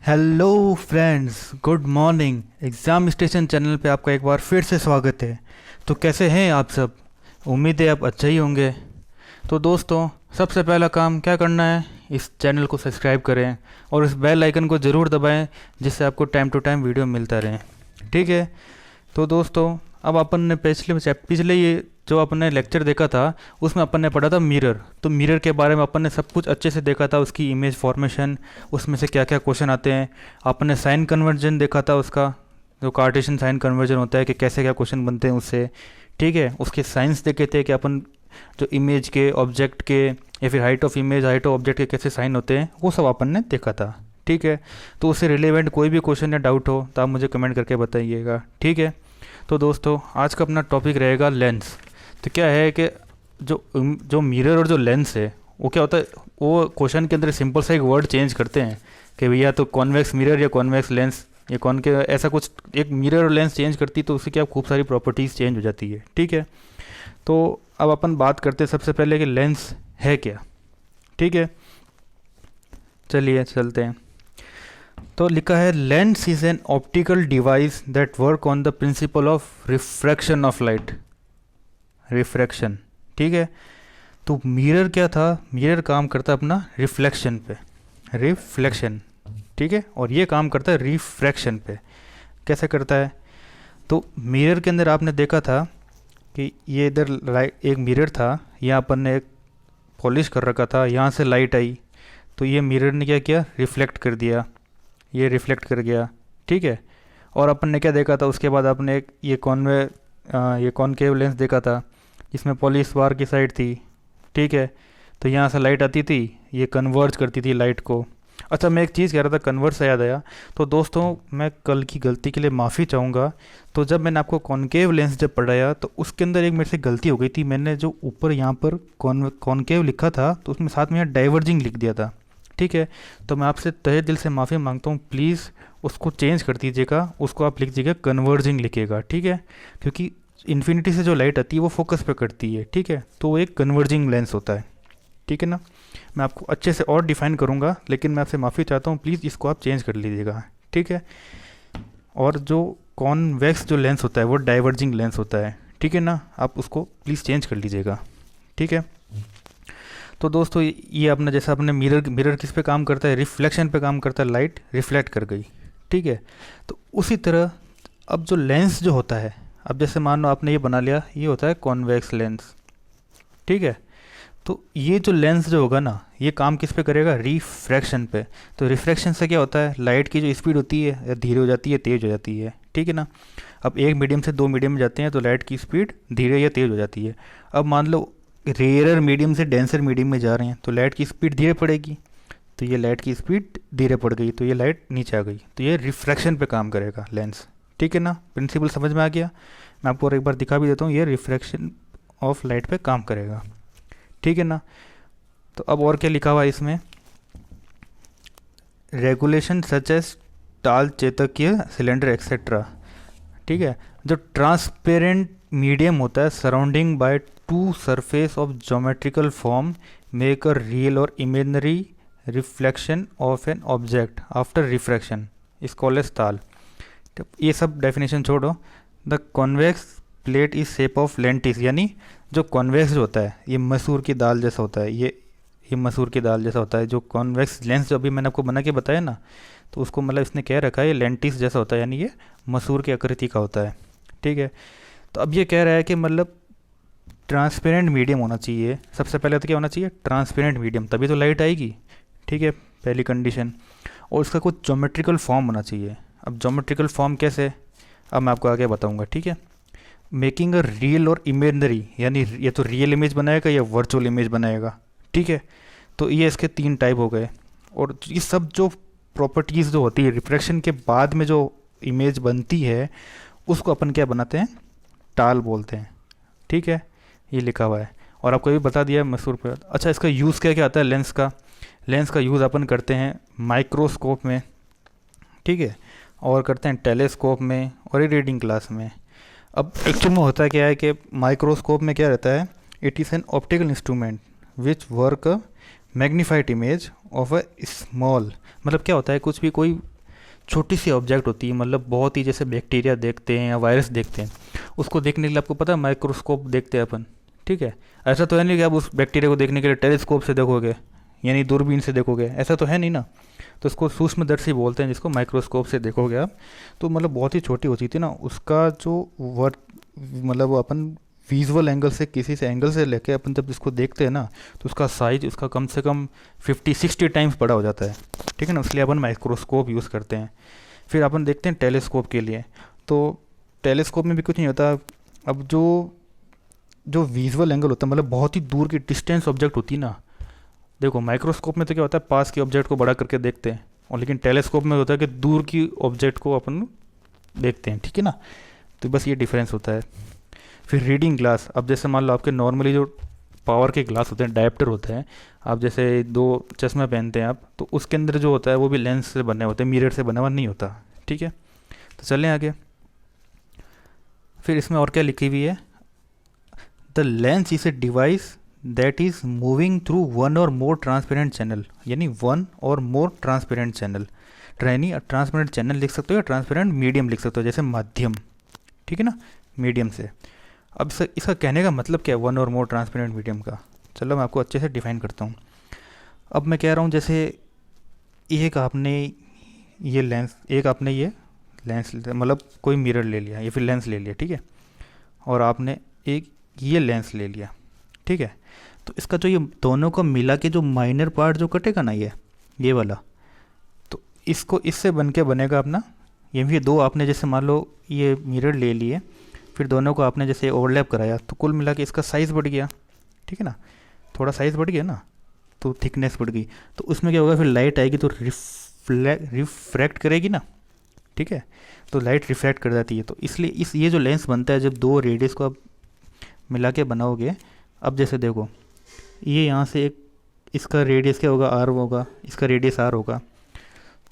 Hello friends, good morning. Exam station channel पे आपका एक बार फिर से स्वागत है। तो कैसे हैं आप सब? उम्मीद है आप अच्छे ही होंगे। तो दोस्तों, सबसे पहला काम क्या करना है, इस चैनल को सब्सक्राइब करें और इस बेल आइकन को ज़रूर दबाएं, जिससे आपको टाइम टू टाइम वीडियो मिलता रहे। ठीक है। तो दोस्तों, अब अपन ने पिछले ये जो अपन ने लेक्चर देखा था, उसमें अपन ने पढ़ा था मिरर। तो मिरर के बारे में अपन ने सब कुछ अच्छे से देखा था, उसकी इमेज फॉर्मेशन, उसमें से क्या क्या क्वेश्चन आते हैं। अपन ने साइन कन्वर्जन देखा था उसका, जो कार्टेशियन साइन कन्वर्जन होता है कि कैसे क्या क्वेश्चन बनते हैं उससे। ठीक है। उसके साइंस देखे थे कि अपन जो इमेज के, ऑब्जेक्ट के, या फिर height of image, height of object के कैसे साइन होते हैं, वो सब अपन ने देखा था। ठीक है। तो उससे रिलेवेंट कोई भी क्वेश्चन या डाउट हो तो आप मुझे कमेंट करके बताइएगा। ठीक है। तो दोस्तों, आज का अपना टॉपिक रहेगा लेंस। तो क्या है कि जो जो मिरर और जो लेंस है, वो क्या होता है, वो क्वेश्चन के अंदर सिंपल सा एक वर्ड चेंज करते हैं कि भैया तो कॉन्वेक्स मिरर या कॉन्वेक्स लेंस या कौन के ऐसा कुछ, एक मिरर और लेंस चेंज करती तो उससे क्या खूब सारी प्रॉपर्टीज़ चेंज हो जाती है। ठीक है। तो अब अपन बात करते हैं सबसे पहले कि लेंस है क्या। ठीक है, चलिए चलते हैं। तो लिखा है, lens is an optical device that work on the principle of refraction of light. Refraction. ठीक है। तो मिरर क्या था, मिरर काम करता है अपना रिफ्लेक्शन पे, रिफ्लेक्शन। ठीक है। और ये काम करता है रिफ्रैक्शन पे। कैसे करता है? तो मिरर के अंदर आपने देखा था कि ये इधर लाइट, एक मिरर था, यहाँ अपन ने एक पॉलिश कर रखा था, यहाँ से लाइट आई तो ये मिरर ने क्या किया, रिफ्लेक्ट कर दिया, ये रिफ्लेक्ट कर गया। ठीक है। और अपन ने क्या देखा था उसके बाद, आपने एक ये कॉनकेव लेंस देखा था जिसमें पॉलिश बार की साइड थी। ठीक है। तो यहाँ से लाइट आती थी, ये कन्वर्ज करती थी लाइट को। अच्छा, मैं एक चीज़ कह रहा था, कन्वर्ज से याद आया। तो दोस्तों, मैं कल की गलती के लिए माफ़ी चाहूँगा। तो जब मैंने आपको कॉनकेव लेंस जब पढ़ाया तो उसके अंदर एक मेरे से गलती हो गई थी। मैंने जो ऊपर यहाँ पर कॉनकेव लिखा था तो उसमें साथ में यहाँ डाइवर्जिंग लिख दिया था। ठीक है। तो मैं आपसे तहे दिल से माफ़ी मांगता हूँ, प्लीज़ उसको चेंज कर दीजिएगा, उसको आप लिख दीजिएगा कन्वर्जिंग लिखिएगा। ठीक है। क्योंकि इन्फिनिटी से जो लाइट आती है वो फोकस पे करती है। ठीक है। तो वो एक कन्वर्जिंग लेंस होता है। ठीक है ना। मैं आपको अच्छे से और डिफाइन करूँगा, लेकिन मैं आपसे माफ़ी चाहता हूँ, प्लीज़ इसको आप चेंज कर लीजिएगा। ठीक है। और जो कॉन्वेक्स जो लेंस होता है वो डाइवर्जिंग लेंस होता है। ठीक है ना। आप उसको प्लीज़ चेंज कर लीजिएगा। ठीक है। तो दोस्तों, ये अपना जैसा अपने मिरर मिरर किस पे काम करता है, रिफ्लेक्शन पे काम करता है, लाइट रिफ्लेक्ट कर गई। ठीक है। तो उसी तरह अब जो लेंस जो होता है, अब जैसे मान लो आपने ये बना लिया, ये होता है कॉन्वेक्स लेंस। ठीक है। तो ये जो लेंस जो होगा ना, ये काम किस पे करेगा, रिफ्रैक्शन पे। तो रिफ्रैक्शन से क्या होता है, लाइट की जो स्पीड होती है या धीरे हो जाती है, तेज़ हो जाती है। ठीक है ना। अब एक मीडियम से दो मीडियम में जाते हैं तो लाइट की स्पीड धीरे या तेज़ हो जाती है। अब मान लो रेयरर मीडियम से डेंसर मीडियम में जा रहे हैं तो लाइट की स्पीड धीरे पड़ेगी। तो ये लाइट की स्पीड धीरे पड़ गई तो ये लाइट नीचे आ गई, तो ये रिफ्रैक्शन पे काम करेगा लेंस। ठीक है ना। प्रिंसिपल समझ में आ गया? मैं आपको और एक बार दिखा भी देता हूँ, ये रिफ्रैक्शन ऑफ लाइट पे काम करेगा। ठीक है ना। तो अब और क्या लिखा हुआ है इसमें, रेगुलेशन सच एज टाल, चेतकीय, सिलेंडर एक्सेट्रा। ठीक है। जो ट्रांसपेरेंट मीडियम होता है surrounding by two surface of geometrical form make a real और imaginary reflection of an object after refraction is called as ताल। तो ये सब डेफिनेशन छोड़ो। The convex plate is shape of लेंटिस, यानी जो कॉन्वेक्स जो होता है ये मसूर की दाल जैसा होता है, ये मसूर की दाल जैसा होता है। जो कॉन्वेक्स लेंस जो अभी मैंने आपको बना के बताया ना, तो उसको मतलब इसने कह रखा है ये लेंटिस जैसा होता है, यानी ये मसूर की आकृति का होता है। ठीक है। तो अब ये कह रहा है कि मतलब ट्रांसपेरेंट मीडियम होना चाहिए। सबसे पहले तो क्या होना चाहिए, ट्रांसपेरेंट मीडियम, तभी तो लाइट आएगी। ठीक है, पहली कंडीशन। और उसका कुछ ज्योमेट्रिकल फॉर्म होना चाहिए। अब ज्योमेट्रिकल फॉर्म कैसे, अब मैं आपको आगे बताऊंगा। ठीक है। मेकिंग अ रियल और इमेजनरी, यानी ये तो रियल इमेज बनाएगा या वर्चुअल इमेज बनाएगा। ठीक है। तो ये इसके तीन टाइप हो गए। और ये सब जो प्रॉपर्टीज़ जो होती है रिफ्रैक्शन के बाद में जो इमेज बनती है, उसको अपन क्या बनाते हैं, टाल बोलते हैं। ठीक है। ये लिखा हुआ है और आपको ये बता दिया मशहूर पर। अच्छा, इसका यूज़ क्या क्या आता है लेंस का? लेंस का यूज़ अपन करते हैं माइक्रोस्कोप में। ठीक है। और करते हैं टेलीस्कोप में और रीडिंग क्लास में। अब एक्चुअल में होता क्या है कि माइक्रोस्कोप में क्या रहता है, it is an optical instrument which work magnified image of a small, मतलब क्या होता है, कुछ भी कोई छोटी सी ऑब्जेक्ट होती है, मतलब बहुत ही, जैसे बैक्टीरिया देखते हैं या वायरस देखते हैं, उसको देखने के लिए आपको पता है माइक्रोस्कोप देखते हैं अपन, ठीक है। ऐसा तो है नहीं कि आप उस बैक्टीरिया को देखने के लिए टेलीस्कोप से देखोगे, यानी दूरबीन से देखोगे, ऐसा तो है नहीं ना। तो उसको सूक्ष्मदर्शी बोलते हैं, जिसको माइक्रोस्कोप से देखोगे आप। तो मतलब बहुत ही छोटी होती थी ना, उसका जो वर्क, मतलब वो अपन विजुअल एंगल से, किसी से एंगल से लेके अपन जब इसको देखते हैं ना, तो उसका साइज उसका कम से कम 50-60 टाइम्स बड़ा हो जाता है, ठीक है ना। इसलिए अपन माइक्रोस्कोप यूज़ करते हैं। फिर अपन देखते हैं टेलीस्कोप के लिए। तो टेलीस्कोप में भी कुछ नहीं होता। अब जो जो विजुअल एंगल होता है, मतलब बहुत ही दूर की डिस्टेंस ऑब्जेक्ट होती है ना, देखो माइक्रोस्कोप में तो क्या होता है, पास के ऑब्जेक्ट को बड़ा करके देखते हैं, और लेकिन टेलीस्कोप में होता है कि दूर की ऑब्जेक्ट को अपन देखते हैं, ठीक है ना। तो बस ये डिफरेंस होता है। फिर रीडिंग ग्लास, अब जैसे मान लो आपके नॉर्मली जो पावर के ग्लास होते हैं, डायप्टर होते हैं, आप जैसे दो चश्मा पहनते हैं आप, तो उसके अंदर जो होता है वो भी लेंस से बने होते हैं, मिरर से बना हुआ नहीं होता, ठीक है। तो चलें आगे। फिर इसमें और क्या लिखी हुई है, the lens is a device that is moving through one और मोर ट्रांसपेरेंट चैनल, यानी वन और मोर ट्रांसपेरेंट चैनल। यानी ट्रांसपेरेंट चैनल लिख सकते हो या ट्रांसपेरेंट मीडियम लिख सकते हो, जैसे माध्यम, ठीक है ना, मीडियम से। अब इसका कहने का मतलब क्या है, वन और मोर ट्रांसपेरेंट मीडियम का। चलो मैं आपको अच्छे से डिफाइन करता हूँ। अब मैं कह रहा हूँ, जैसे एक आपने ये लेंस, एक आपने ये लेंस, मतलब कोई मिरर ले लिया या फिर लेंस ले लिया, ठीक है, और आपने एक ये लेंस ले लिया, ठीक है। तो इसका जो ये दोनों को मिला के जो माइनर पार्ट जो कटेगा ना, ये वाला, तो इसको इससे बन के बनेगा अपना ये दो। आपने जैसे मान लो ये मिरर ले लिए, फिर दोनों को आपने जैसे ओवरलैप कराया, तो कुल मिला के इसका साइज़ बढ़ गया, ठीक है ना, थोड़ा साइज़ बढ़ गया ना, तो थिकनेस बढ़ गई। तो उसमें क्या होगा, फिर लाइट आएगी तो रिफ्रैक्ट करेगी ना, ठीक है। तो लाइट रिफ्रैक्ट कर जाती है। तो इसलिए ये जो लेंस बनता है, जब दो रेडियस को आप मिला के बनाओगे, अब जैसे देखो ये यहाँ से एक, इसका रेडियस क्या होगा, आर होगा, इसका रेडियस आर होगा।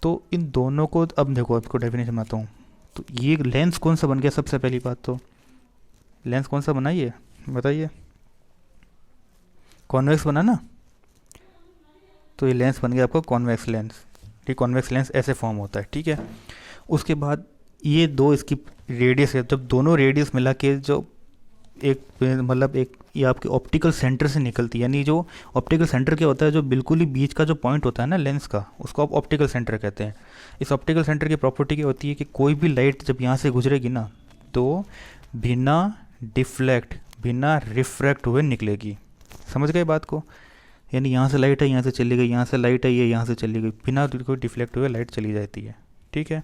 तो इन दोनों को, अब देखो आपको डेफिनेशन आता हूँ। तो ये लेंस कौन सा बन गया, सबसे पहली बात तो लेंस कौन सा बना, ये बताइए, कॉन्वेक्स बना ना। तो ये लेंस बन गया आपका कॉन्वेक्स लेंस, ठीक। कॉन्वेक्स लेंस ऐसे फॉर्म होता है, ठीक है। उसके बाद ये दो इसकी रेडियस है, जब दोनों रेडियस मिला के जो एक, मतलब एक, ये आपके ऑप्टिकल सेंटर से निकलती है, यानी जो ऑप्टिकल सेंटर क्या होता है, जो बिल्कुल ही बीच का जो पॉइंट होता है ना लेंस का, उसको आप ऑप्टिकल सेंटर कहते हैं। इस ऑप्टिकल सेंटर की प्रॉपर्टी क्या होती है कि कोई भी लाइट जब यहाँ से गुजरेगी ना, तो बिना डिफ्लेक्ट, बिना रिफ्रैक्ट हुए निकलेगी। समझ गए बात को, यानी यहाँ से लाइट है, यहाँ से चली गई, यहाँ से लाइट है, ये यहाँ से चली गई, बिना कोई डिफ्लेक्ट हुए लाइट चली जाती है, ठीक है।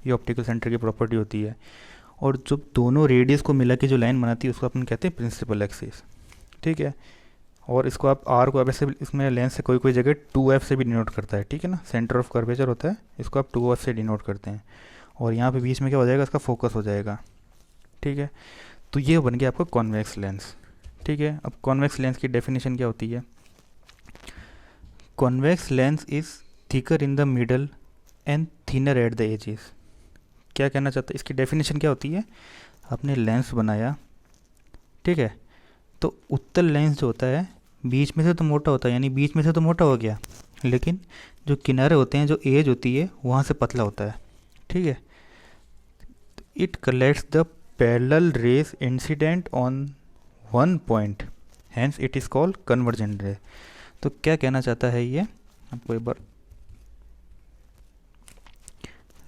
ये ऑप्टिकल सेंटर की प्रॉपर्टी होती है। और जब दोनों रेडियस को मिला के जो लाइन बनाती है, उसको अपन कहते हैं प्रिंसिपल एक्सिस, ठीक है। और इसको आप आर को, अब ऐसे इसमें लेंस से कोई जगह 2f से भी डिनोट करता है, ठीक है ना, सेंटर ऑफ कर्वेचर होता है, इसको आप 2f से डिनोट करते हैं। और यहाँ पे बीच में क्या हो जाएगा, इसका फोकस हो जाएगा, ठीक है। तो ये बन गया आपका कॉन्वेक्स लेंस, ठीक है। अब कॉन्वेक्स लेंस की डेफिनेशन क्या होती है, convex lens is thicker in the middle and thinner at the edges. क्या कहना चाहता है, इसकी डेफिनेशन क्या होती है, आपने लेंस बनाया, ठीक है, तो उत्तल लेंस जो होता है बीच में से तो मोटा होता है, यानी बीच में से तो मोटा हो गया, लेकिन जो किनारे होते हैं, जो एज होती है, वहाँ से पतला होता है, ठीक है। It collects the parallel rays incident on one point, hence it is called convergent ray. तो क्या कहना चाहता है ये आपको एक बार,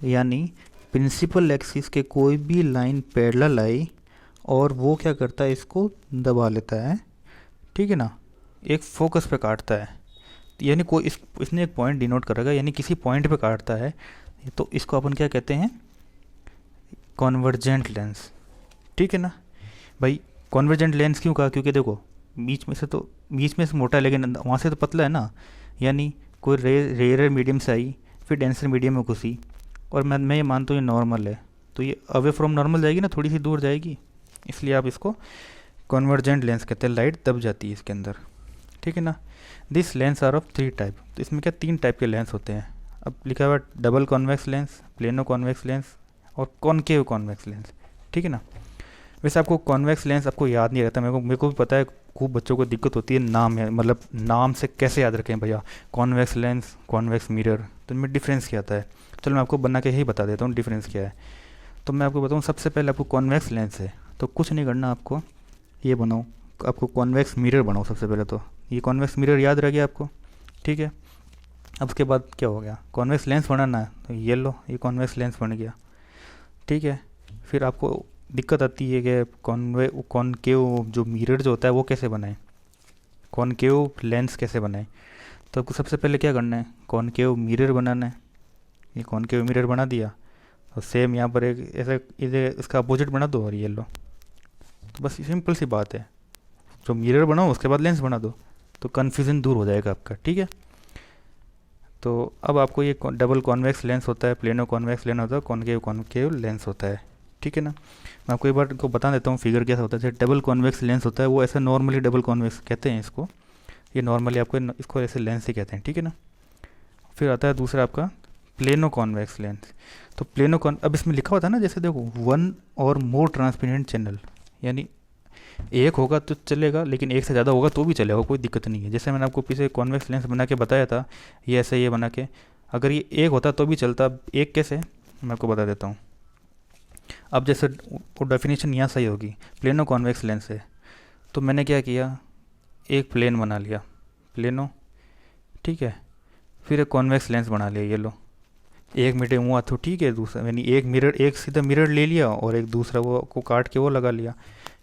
यानी प्रिंसिपल एक्सिस के कोई भी लाइन पैरेलल आई और वो क्या करता है, इसको दबा लेता है, ठीक है ना, एक फोकस पे काटता है। यानी कोई इसने एक पॉइंट डिनोट करेगा, यानी किसी पॉइंट पे काटता है, तो इसको अपन क्या कहते हैं, कॉन्वर्जेंट लेंस, ठीक है ना भाई। कॉन्वर्जेंट लेंस क्यों कहा, क्योंकि देखो बीच में से मोटा है, लेकिन वहाँ से तो पतला है ना, यानी कोई रेयर मीडियम से आई, फिर डेंसर मीडियम में घुसी, और मैं ये मानता हूँ ये नॉर्मल है, तो ये अवे फ्रॉम नॉर्मल जाएगी ना, थोड़ी सी दूर जाएगी, इसलिए आप इसको कॉन्वर्जेंट लेंस कहते हैं, लाइट दब जाती है इसके अंदर, ठीक है ना। This lens are of 3 type. तो इसमें क्या 3 टाइप के लेंस होते हैं। अब लिखा हुआ double convex lens, plano convex lens और कॉनकेव कॉन्वेक्स लेंस, ठीक है ना। वैसे आपको कॉन्वेक्स लेंस आपको याद नहीं रहता, मेरे को भी पता है खूब बच्चों को दिक्कत होती है नाम है, मतलब नाम से कैसे याद रखें भैया, कॉन्वेक्स लेंस कॉन्वेक्स मिरर, तो इनमें डिफरेंस क्या आता है। चलो मैं आपको बना के ही बता देता हूँ डिफरेंस क्या है। तो मैं आपको बताऊँ, सबसे पहले आपको कॉन्वेक्स लेंस है तो कुछ नहीं करना आपको, ये बनाओ, आपको कॉन्वेक्स मिरर बनाओ सबसे पहले। तो ये कॉन्वेक्स मिरर याद रह गया आपको, ठीक है। अब उसके बाद क्या हो गया, कॉन्वेक्स लेंस बनाना है, तो ये लो ये कॉन्वेक्स लेंस बन गया, ठीक है। फिर आपको दिक्कत आती है कि कॉनकेव जो मिरर जो होता है वो कैसे बनाए, कॉनकेव लेंस कैसे बनाए। तो आपको सबसे पहले क्या करना है, कॉनकेव मिरर बनाना है। ये कॉनकेव मिरर बना दिया, और सेम यहाँ पर एक ऐसे इधर इसका अपोजिट बना दो, और ये लो। तो बस सिंपल सी बात है, जो मिरर बनाओ उसके बाद लेंस बना दो, तो कन्फ्यूज़न दूर हो जाएगा आपका, ठीक है। तो अब आपको ये डबल कॉन्वेक्स लेंस होता है, प्लेनो कॉन्वेक्स लेंस होता है, कॉनकेव कॉनकेव लेंस होता है, ठीक है ना। मैं आपको एक बार को बता देता हूँ फिगर कैसा होता है। जैसे डबल कॉन्वेक्स लेंस होता है वो ऐसा नॉर्मली डबल कॉन्वेक्स कहते हैं इसको, ये नॉर्मली आपको इसको ऐसे लेंस ही कहते हैं, ठीक है ना। फिर आता है दूसरा आपका प्लेनो कॉन्वेक्स लेंस। तो प्लेनो कॉन अब इसमें लिखा होता है ना, जैसे देखो वन और मोर ट्रांसपेरेंट चैनल, यानी एक होगा तो चलेगा, लेकिन एक से ज़्यादा होगा तो भी चलेगा, कोई दिक्कत नहीं है। जैसे मैंने आपको पीछे कॉन्वेक्स लेंस बना के बताया था, ये ऐसे ये बना के, अगर ये एक होता तो भी चलता। एक कैसे, मैं आपको बता देता हूँ। अब जैसे वो डेफिनेशन यहाँ सही होगी, प्लेनो कॉन्वेक्स लेंस है, तो मैंने क्या किया, एक प्लेन बना लिया प्लेनो, ठीक है। फिर एक कॉन्वेक्स लेंस बना लिया, ये लो एक मीडियम हुआ तो ठीक है, दूसरा यानी एक मिरर, एक सीधा मिरर ले लिया और एक दूसरा वो को काट के वो लगा लिया,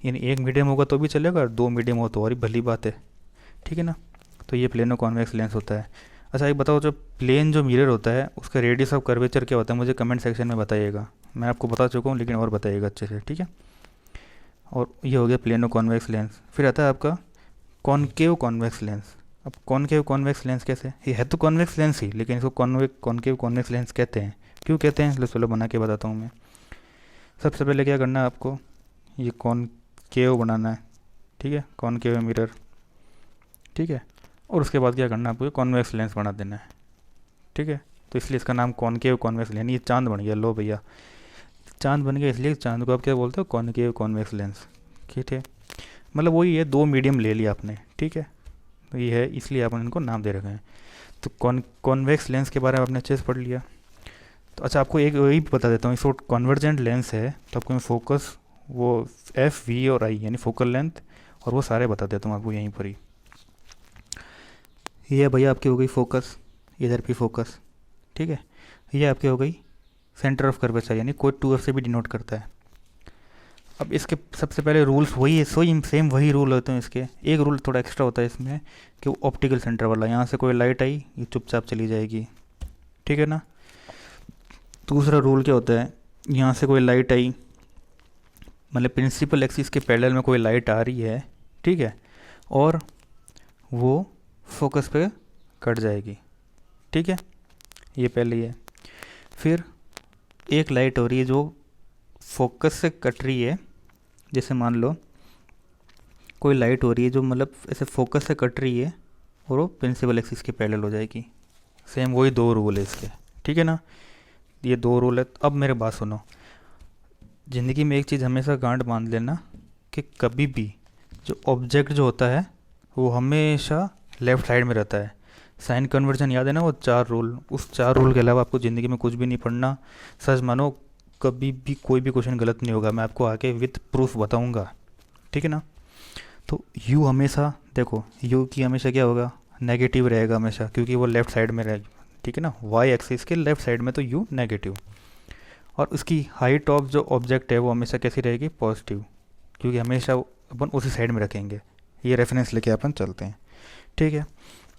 यानी एक मीडियम होगा तो भी चलेगा और दो मीडियम हो तो और ही भली बात है, ठीक है ना। तो ये प्लेनो कॉन्वेक्स लेंस होता है। अच्छा एक बताओ, जो प्लेन जो मिरर होता है उसका रेडियस ऑफ कर्वेचर क्या होता है, मुझे कमेंट सेक्शन में बताइएगा। मैं आपको बता चुका हूँ लेकिन और बताइएगा अच्छे से, ठीक है। और ये हो गया प्लेनो कॉन्वेक्स लेंस। फिर आता है आपका कॉनकेव कॉन्वेक्स लेंस। अब कॉनकेव कॉन्वेक्स लेंस कैसे, ये है तो कॉन्वेक्स लेंस ही, लेकिन इसको कॉनकेव कॉन्वेक्स लेंस कहते हैं। क्यों कहते हैं, चलो बना के बताता हूँ मैं। सबसे पहले क्या करना है आपको, ये कॉनकेव बनाना है, ठीक है, कॉनकेव मिरर, ठीक है। और उसके बाद क्या करना है आपको, कॉन्वेक्स लेंस बना देना है, ठीक है। तो इसलिए इसका नाम कॉनकेव कॉन्वेक्स लेंस, ये चांद बन गया, लो भैया चांद बन गया, इसलिए चांद को आप क्या बोलते हो, कॉनकेव कॉन्वेक्स लेंस, ठीक है। मतलब वही है, दो मीडियम ले लिया आपने, ठीक है। तो ये है, इसलिए आपने इनको नाम दे रखे हैं। तो कॉन्वेक्स लेंस के बारे में आपने अच्छे से पढ़ लिया। तो अच्छा आपको एक वही बता देता हूँ, इसको कॉन्वर्जेंट लेंस है तो आपको मैं फोकस वो एफ वी और आई यानी फोकल लेंथ और वो सारे बता देता हूँ आपको यहीं पर ही। ये भैया आपकी हो गई फोकस, इधर भी फोकस, ठीक है। ये आपकी हो गई सेंटर ऑफ कर्वेचर, यानी कोई 2F से भी डिनोट करता है। अब इसके सबसे पहले रूल्स वही है, सेम वही रूल होते हैं इसके। एक रूल थोड़ा एक्स्ट्रा होता है इसमें कि वो ऑप्टिकल सेंटर वाला, यहाँ से कोई लाइट आई ये चुपचाप चली जाएगी, ठीक है ना। दूसरा रूल क्या होता है, यहाँ से कोई लाइट आई, मतलब प्रिंसिपल एक्सिस के पैरेलल में कोई लाइट आ रही है, ठीक है, और वो फोकस पे कट जाएगी, ठीक है। ये पहले ही है। फिर एक लाइट हो रही है जो फोकस से कट रही है, जैसे मान लो कोई लाइट हो रही है जो मतलब ऐसे फोकस से कट रही है और वो प्रिंसिपल एक्सिस के पैरेलल हो जाएगी। सेम वही दो रूल है इसके, ठीक है ना। ये दो रूल है। अब मेरे बात सुनो, ज़िंदगी में एक चीज़ हमेशा गांठ बांध लेना कि कभी भी जो ऑब्जेक्ट जो होता है वो हमेशा लेफ़्ट साइड में रहता है। साइन कन्वर्जन याद है ना, वो चार रूल, उस चार रूल के अलावा आपको ज़िंदगी में कुछ भी नहीं पढ़ना। सच मानो कभी भी कोई भी क्वेश्चन गलत नहीं होगा, मैं आपको आके विथ प्रूफ बताऊंगा, ठीक है ना। तो यू हमेशा देखो, यू की हमेशा क्या होगा, नेगेटिव रहेगा हमेशा, क्योंकि वो लेफ़्ट साइड में रहेगा, ठीक है ना। वाई एक्सिस के लेफ़्ट साइड में तो यू नेगेटिव, और उसकी हाइट ऑफ जो ऑब्जेक्ट है वो हमेशा कैसी रहेगी, पॉजिटिव, क्योंकि हमेशा अपन उसी साइड में रखेंगे। ये रेफरेंस लेके अपन चलते हैं, ठीक है।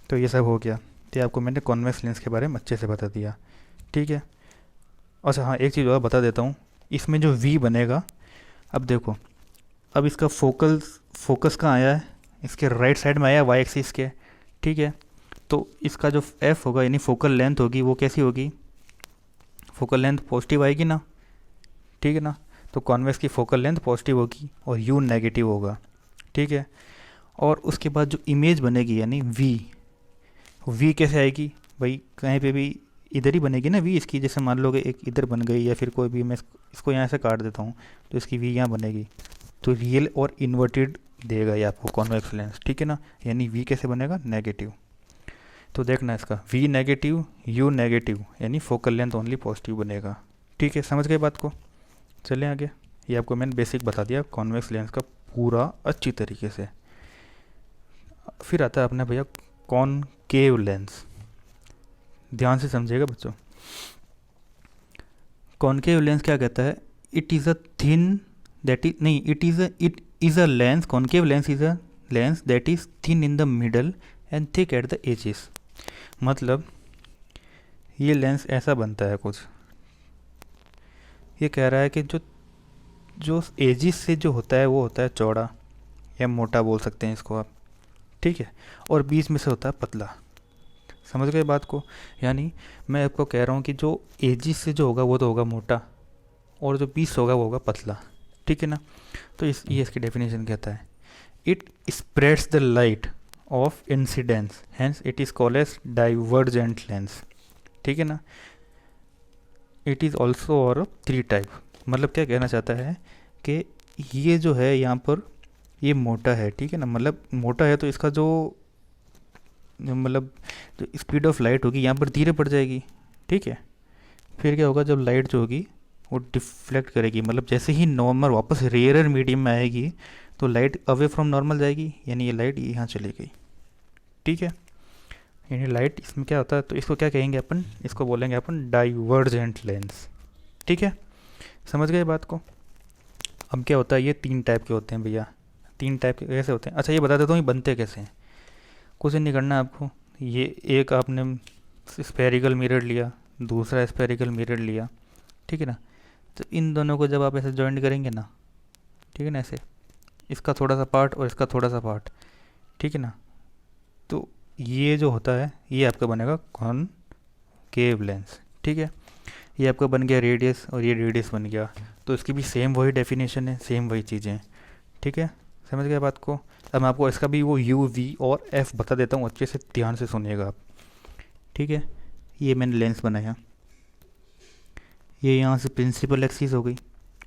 तो ये सब हो गया, तो आपको मैंने कॉन्वेक्स लेंस के बारे में अच्छे से बता दिया, ठीक है। अच्छा हाँ, एक चीज़ और बता देता हूँ, इसमें जो वी बनेगा, अब देखो, अब इसका फोकस कहाँ आया है, इसके राइट साइड में आया वाई एक्सिस के, ठीक है। तो इसका जो एफ होगा यानी फोकल लेंथ होगी वो कैसी होगी, फोकल लेंथ पॉजिटिव आएगी ना, ठीक है ना। तो कॉन्वेक्स की फोकल लेंथ पॉजिटिव होगी और यू नेगेटिव होगा, ठीक है। और उसके बाद जो इमेज बनेगी यानी वी कैसे आएगी भाई, कहीं पे भी इधर ही बनेगी ना वी इसकी। जैसे मान लो कि एक इधर बन गई, या फिर कोई भी, मैं इसको यहाँ से काट देता हूँ तो इसकी वी यहाँ बनेगी, तो रियल और इन्वर्टेड देगा ये आपको कॉन्वेक्स लेंस, ठीक है ना। यानी वी कैसे बनेगा, नेगेटिव। तो देखना इसका वी नेगेटिव यू नेगेटिव, यानी फोकल लेंथ ओनली पॉजिटिव बनेगा, ठीक है। समझ गए बात को, चलें आगे। ये आपको मैंने बेसिक बता दिया कॉन्वेक्स लेंस का पूरा अच्छी तरीके से। फिर आता है अपने भैया कॉनकेव लेंस। ध्यान से समझिएगा बच्चों, कॉनकेव लेंस क्या कहता है, it is a thin that is नहीं it is a lens, concave lens is a lens that is thin in the middle and thick at the edges. मतलब ये लेंस ऐसा बनता है कुछ, ये कह रहा है कि जो जो एजिस से जो होता है वो होता है चौड़ा या मोटा बोल सकते हैं इसको आप, ठीक है, और बीच में से होता है पतला। समझ गए बात को। यानी मैं आपको कह रहा हूँ कि जो एजिस से जो होगा वो तो होगा मोटा, और जो बीच से होगा वो होगा पतला, ठीक है ना। तो ये इसकी डेफिनेशन कहता है, it spreads the light of incidence hence it is called as divergent lens, ठीक है ना। इट इज़ ऑल्सो और 3 टाइप। मतलब क्या कहना चाहता है कि ये जो है यहाँ पर ये मोटा है, ठीक है ना। मतलब मोटा है तो इसका जो मतलब जो स्पीड ऑफ लाइट होगी यहाँ पर धीरे पड़ जाएगी, ठीक है। फिर क्या होगा, जब लाइट जो होगी वो डिफ्लेक्ट करेगी, मतलब जैसे ही नॉर्मल वापस रेयरर मीडियम में आएगी तो लाइट अवे फ्रॉम नॉर्मल जाएगी, यानी ये लाइट यहाँ चली गई, ठीक है। यानी लाइट इसमें क्या होता है, तो इसको क्या कहेंगे अपन, इसको बोलेंगे अपन डाइवर्जेंट लेंस, ठीक है। समझ गए बात को। अब क्या होता है, ये 3 टाइप के होते हैं भैया। 3 टाइप के कैसे होते हैं, अच्छा ये बता देता हूँ ये बनते कैसे हैं। कुछ नहीं करना है आपको, ये एक आपने स्फेरिकल मिरर लिया, दूसरा स्फेरिकल मिरर लिया, ठीक है ना। तो इन दोनों को जब आप ऐसे जॉइंट करेंगे ना, ठीक है ना, ऐसे इसका थोड़ा सा पार्ट और इसका थोड़ा सा पार्ट, ठीक है ना, तो ये जो होता है ये आपका बनेगा कॉनकेव लेंस, ठीक है। ये आपका बन गया रेडियस और ये रेडियस बन गया, तो इसकी भी सेम वही डेफिनेशन है, सेम वही चीज़ें, ठीक है। समझ गए बात को। अब मैं आपको इसका भी वो यू वी और एफ बता देता हूँ, अच्छे से ध्यान से सुनिएगा आप, ठीक है। ये मैंने लेंस बनाया, ये यहाँ से प्रिंसिपल एक्सिस हो गई।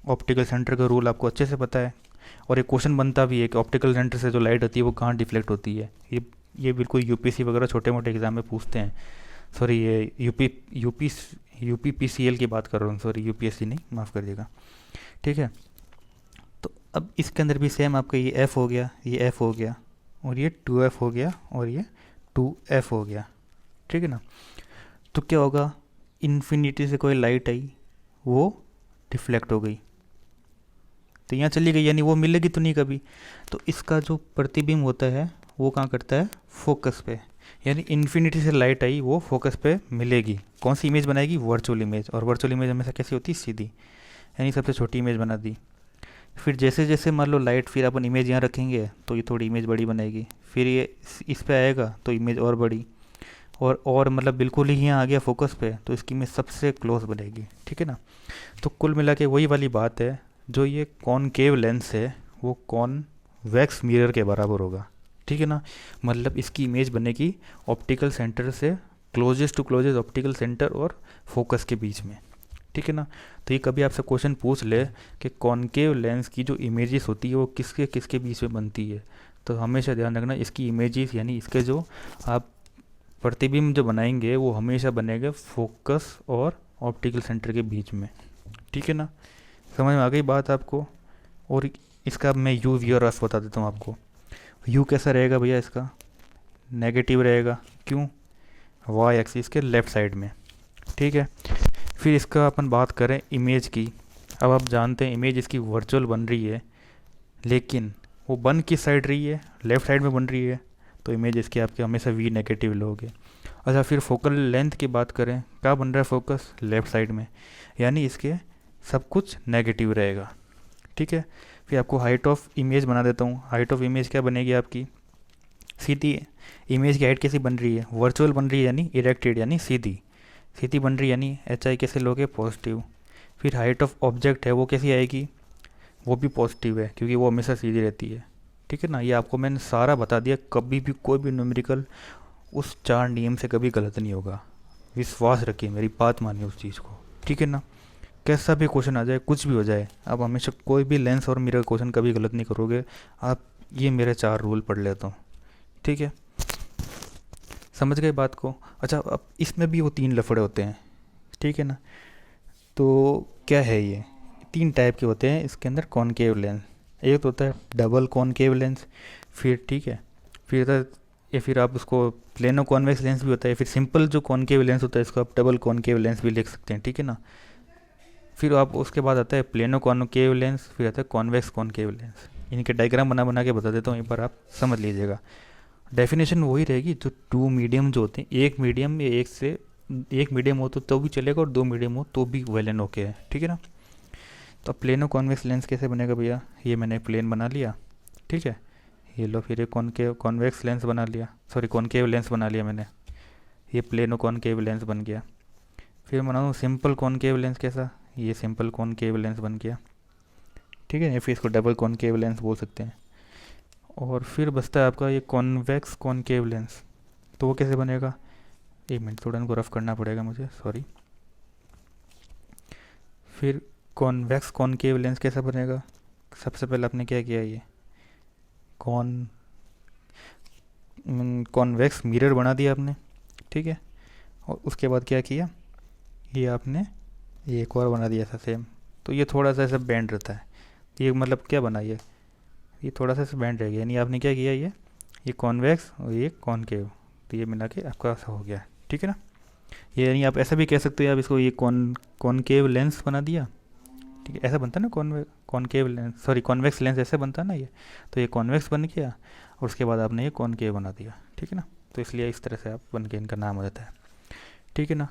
ऑप्टिकल सेंटर का रूल आपको अच्छे से पता है, और एक क्वेश्चन बनता भी है कि ऑप्टिकल सेंटर से जो लाइट होती है वो कहाँ डिफ्लेक्ट होती है। ये बिल्कुल यूपीसी वगैरह छोटे मोटे एग्जाम में पूछते हैं। सॉरी, ये यूपीपीसीएल की बात कर रहा हूँ, सॉरी यूपीएससी नहीं, माफ़ करिएगा, ठीक है। तो अब इसके अंदर भी सेम आपका ये एफ़ हो गया, ये एफ़ हो गया, और ये 2F हो गया, और ये 2F हो गया, ठीक है ना। तो क्या होगा, इन्फिनिटी से कोई लाइट आई वो डिफ्लेक्ट हो गई, तो यहाँ चली गई, यानी वो मिलेगी तो नहीं कभी। तो इसका जो प्रतिबिंब होता है वो कहाँ करता है, फोकस पे। यानी इन्फिनिटी से लाइट आई वो फोकस पे मिलेगी, कौन सी इमेज बनाएगी, वर्चुअल इमेज। और वर्चुअल इमेज हमेशा कैसी होती है, सीधी, यानी सबसे छोटी इमेज बना दी। फिर जैसे जैसे मान लो लाइट, फिर अपन इमेज यहाँ रखेंगे तो ये थोड़ी इमेज बड़ी बनेगी, फिर ये इस पे आएगा तो इमेज और बड़ी, और मतलब बिल्कुल ही यहाँ आ गया फोकस पे तो इसकी इमेज सबसे क्लोज बनेगी, ठीक है ना। तो कुल मिला के वही वाली बात है, जो ये कॉनकेव लेंस है वो कॉन्वेक्स मिरर के बराबर होगा, ठीक है ना। मतलब इसकी इमेज बनेगी ऑप्टिकल सेंटर से closest to closest optical centre और फोकस के बीच में, ठीक है ना। तो ये कभी आपसे क्वेश्चन पूछ ले कि कॉनकेव लेंस की जो इमेजेस होती है वो किसके किसके बीच में बनती है, तो हमेशा ध्यान रखना इसकी इमेजेस यानी इसके जो आप प्रतिबिंब जो बनाएंगे वो हमेशा बनेगा फोकस और ऑप्टिकल सेंटर के बीच में, ठीक है ना। समझ में आ गई बात आपको। और इसका मैं यू वी और एफ बता देता हूँ आपको। यू कैसा रहेगा भैया, इसका नेगेटिव रहेगा, क्यों, वाई एक्सिस के लेफ़्ट साइड में, ठीक है। फिर इसका अपन बात करें इमेज की। अब आप जानते हैं इमेज इसकी वर्चुअल बन रही है, लेकिन वो बन किस साइड रही है, लेफ़्ट साइड में बन रही है, तो इमेज इसके आपके हमेशा वी नेगेटिव लोगे। अच्छा, फिर फोकल लेंथ की बात करें, क्या बन रहा है फोकस, लेफ़्ट साइड में, यानी इसके सब कुछ नेगेटिव रहेगा, ठीक है। फिर आपको हाइट ऑफ इमेज बना देता हूँ। हाइट ऑफ इमेज क्या बनेगी आपकी, सीधी। इमेज की हाइट कैसी बन रही है, वर्चुअल बन रही है, यानी इरेक्टेड, यानी सीधी सीधी बन रही है, यानी एच आई कैसे लोगे, पॉजिटिव। फिर हाइट ऑफ ऑब्जेक्ट है वो कैसी आएगी, वो भी पॉजिटिव है, क्योंकि वो हमेशा सीधी रहती है, ठीक है ना। ये आपको मैंने सारा बता दिया, कभी भी कोई भी न्यूमेरिकल उस 4 नियम से कभी गलत नहीं होगा, विश्वास रखिए, मेरी बात मानिए उस चीज़ को, ठीक है ना। कैसा भी क्वेश्चन आ जाए, कुछ भी हो जाए, आप हमेशा कोई भी लेंस और मिरर क्वेश्चन कभी गलत नहीं करोगे। आप ये मेरे 4 रूल पढ़ लेता हूँ, ठीक है? समझ गए बात को? अच्छा, अब इसमें भी वो 3 लफड़े होते हैं, ठीक है ना? तो क्या है ये? 3 टाइप के होते हैं इसके अंदर कॉनकेव लेंस। एक तो होता है डबल कॉनकेव लेंस, फिर ठीक है, फिर होता है, या फिर आप उसको प्लेनो कॉन्वेक्स लेंस भी होता है, फिर सिंपल जो कॉनकेव लेंस होता है इसको आप डबल कॉनकेव लेंस भी लिख सकते हैं, ठीक है ना? फिर आप उसके बाद आता है प्लेनो कॉनकेव लेंस, फिर आता है कॉन्वेक्स कॉनकेव लेंस। इनके डायग्राम बना बना के बता देता हूँ, एक बार आप समझ लीजिएगा। डेफिनेशन वही रहेगी, जो 2 मीडियम जो होते हैं, एक मीडियम या एक मीडियम हो तो भी चलेगा, और 2 मीडियम हो तो भी वेल एंड ओके है, ठीक है ना? तो अब प्लेनो कॉन्वेक्स लेंस कैसे बनेगा भैया? ये मैंने प्लेन बना लिया, ठीक है? ये लो, फिर एक कॉनकेव कॉन्वेक्स लेंस बना लिया, सॉरी कॉनकेव लेंस बना लिया मैंने, ये प्लेनो कॉनकेव लेंस बन गया। फिर बनाऊँ सिंपल कॉनकेव लेंस, कैसा? ये सिंपल कॉनकेव लेंस बन गया, ठीक है? या फिर इसको डबल कॉनकेव लेंस बोल सकते हैं। और फिर बचता है आपका ये कॉन्वेक्स कॉनकेव लेंस, तो वो कैसे बनेगा? एक मिनट, थोड़ा इनको रफ करना पड़ेगा मुझे, सॉरी। फिर कॉन्वेक्स कॉनकेव लेंस कैसा बनेगा? सबसे पहले आपने क्या किया, ये कॉन्वेक्स मिरर बना दिया आपने, ठीक है? और उसके बाद क्या किया, ये आपने ये एक और बना दिया था सेम। तो ये थोड़ा सा ऐसा बैंड रहता है, ये मतलब क्या बना ये थोड़ा सा ऐसा बैंड रह गया, यानी आपने क्या किया, ये कॉन्वेक्स और ये कॉनकेव, तो ये मिला के आपका ऐसा हो गया, ठीक है ना? ये यानी आप ऐसा भी कह सकते हो, आप इसको ये कॉनकेव लेंस बना दिया, ठीक है? ऐसा बनता है ना, concave lens, sorry convex lens ऐसे बनता है ना ये, तो ये कॉन्वेक्स बन गया, और उसके बाद आपने ये कॉनकेव बना दिया, ठीक है ना? तो इसलिए इस तरह से आप बन के इनका नाम हो जाता है, ठीक है ना?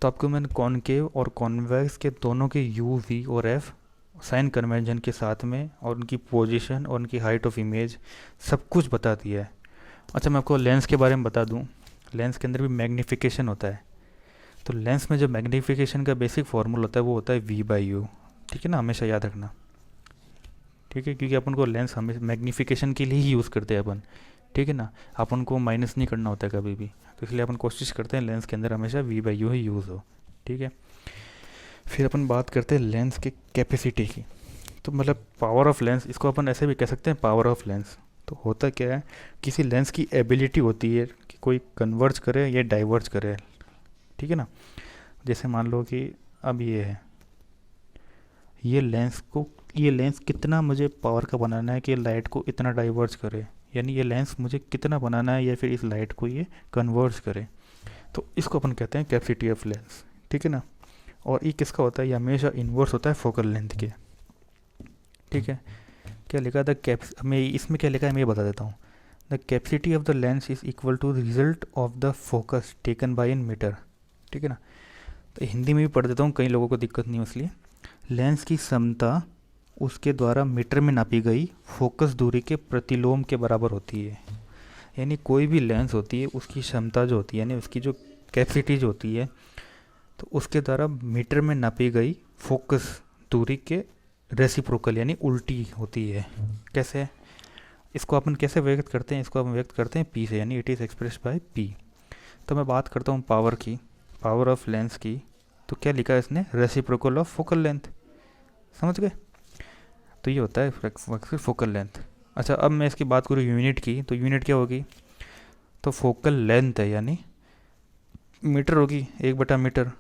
तो आपको मैंने कॉनकेव और कॉन्वेक्स के दोनों के यू वी और एफ साइन कन्वेंशन के साथ में, और उनकी पोजीशन और उनकी हाइट ऑफ इमेज सब कुछ बता दिया है। अच्छा, मैं आपको लेंस के बारे में बता दूं, लेंस के अंदर भी मैग्नीफिकेशन होता है। तो लेंस में जो मैग्नीफिकेशन का बेसिक फार्मूला होता है वो होता है वी बाई यू, ठीक है ना? हमेशा याद रखना, ठीक है? क्योंकि अपन को लेंस हमेशा मैग्नीफिकेशन के लिए ही यूज़ करते हैं अपन, ठीक है ना? अपन को माइनस नहीं करना होता है कभी भी, तो इसलिए अपन कोशिश करते हैं लेंस के अंदर हमेशा वी बाई यू ही यूज़ हो, ठीक है? फिर अपन बात करते हैं लेंस की कैपेसिटी की। तो मतलब पावर ऑफ लेंस, इसको अपन ऐसे भी कह सकते हैं पावर ऑफ लेंस। तो होता क्या है, किसी लेंस की एबिलिटी होती है कि कोई कन्वर्ज करे या डाइवर्ज करे, ठीक है ना? जैसे मान लो कि अब ये है, ये लेंस कितना मुझे पावर का बनाना है कि लाइट को इतना डाइवर्ज करे, यानी ये लेंस मुझे कितना बनाना है या फिर इस लाइट को ये कन्वर्ज करे, तो इसको अपन कहते हैं कैपेसिटी ऑफ लेंस, ठीक है ना? और ये किसका होता है? ये हमेशा इन्वर्स होता है फोकल लेंथ के, ठीक है? क्या लिखा था मैं इसमें क्या लिखा है मैं ये बता देता हूँ। The capacity of the lens is equal to the result of the focus taken by in metre, ठीक है ना? तो हिंदी में भी पढ़ देता हूँ, कई लोगों को दिक्कत नहीं हो इसलिए। लेंस की क्षमता उसके द्वारा मीटर में नापी गई फोकस दूरी के प्रतिलोम के बराबर होती है। यानी कोई भी लेंस होती है उसकी क्षमता जो होती है, यानी उसकी जो कैपेसिटी जो होती है, तो उसके द्वारा मीटर में नापी गई फोकस दूरी के रेसिप्रोकल यानी उल्टी होती है। कैसे? इसको अपन कैसे व्यक्त करते हैं? इसको अपन व्यक्त करते हैं पी से, यानी it is expressed by P. तो मैं बात करता हूँ पावर की, पावर ऑफ लेंस की। तो क्या लिखा है इसने? Reciprocal of focal length. समझ गए? तो ये होता है फोकल लेंथ। अच्छा, अब मैं इसकी बात करूँ यूनिट की, तो यूनिट क्या होगी? तो फोकल लेंथ है, यानी मीटर होगी, 1/मीटर।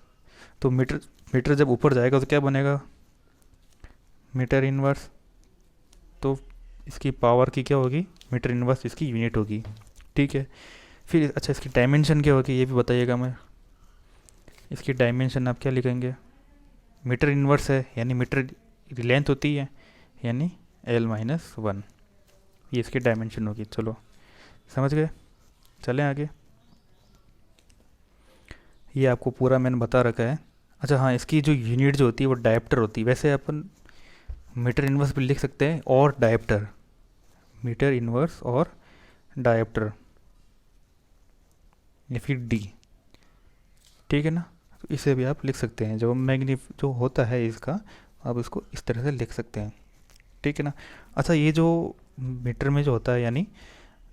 तो मीटर जब ऊपर जाएगा तो क्या बनेगा? Metre inverse. तो इसकी पावर की क्या होगी? मीटर इनवर्स इसकी यूनिट होगी, ठीक है? फिर अच्छा, इसकी डायमेंशन क्या होगी ये भी बताइएगा। मैं इसकी डायमेंशन आप क्या लिखेंगे? मीटर इनवर्स है यानी मीटर लेंथ होती है, यानी L-1, ये इसकी डायमेंशन होगी। चलो समझ गए? चलें आगे। ये आपको पूरा मैंने बता रखा है। अच्छा हाँ, इसकी जो यूनिट जो होती है वो डायप्टर होती है। वैसे अपन मीटर इनवर्स भी लिख सकते हैं और डायप्टर, मीटर इनवर्स और डायप्टर या फिर डी, ठीक है ना? तो इसे भी आप लिख सकते हैं। जो होता है इसका, आप इसको इस तरह से लिख सकते हैं, ठीक है ना? अच्छा, ये जो मीटर में जो होता है, यानी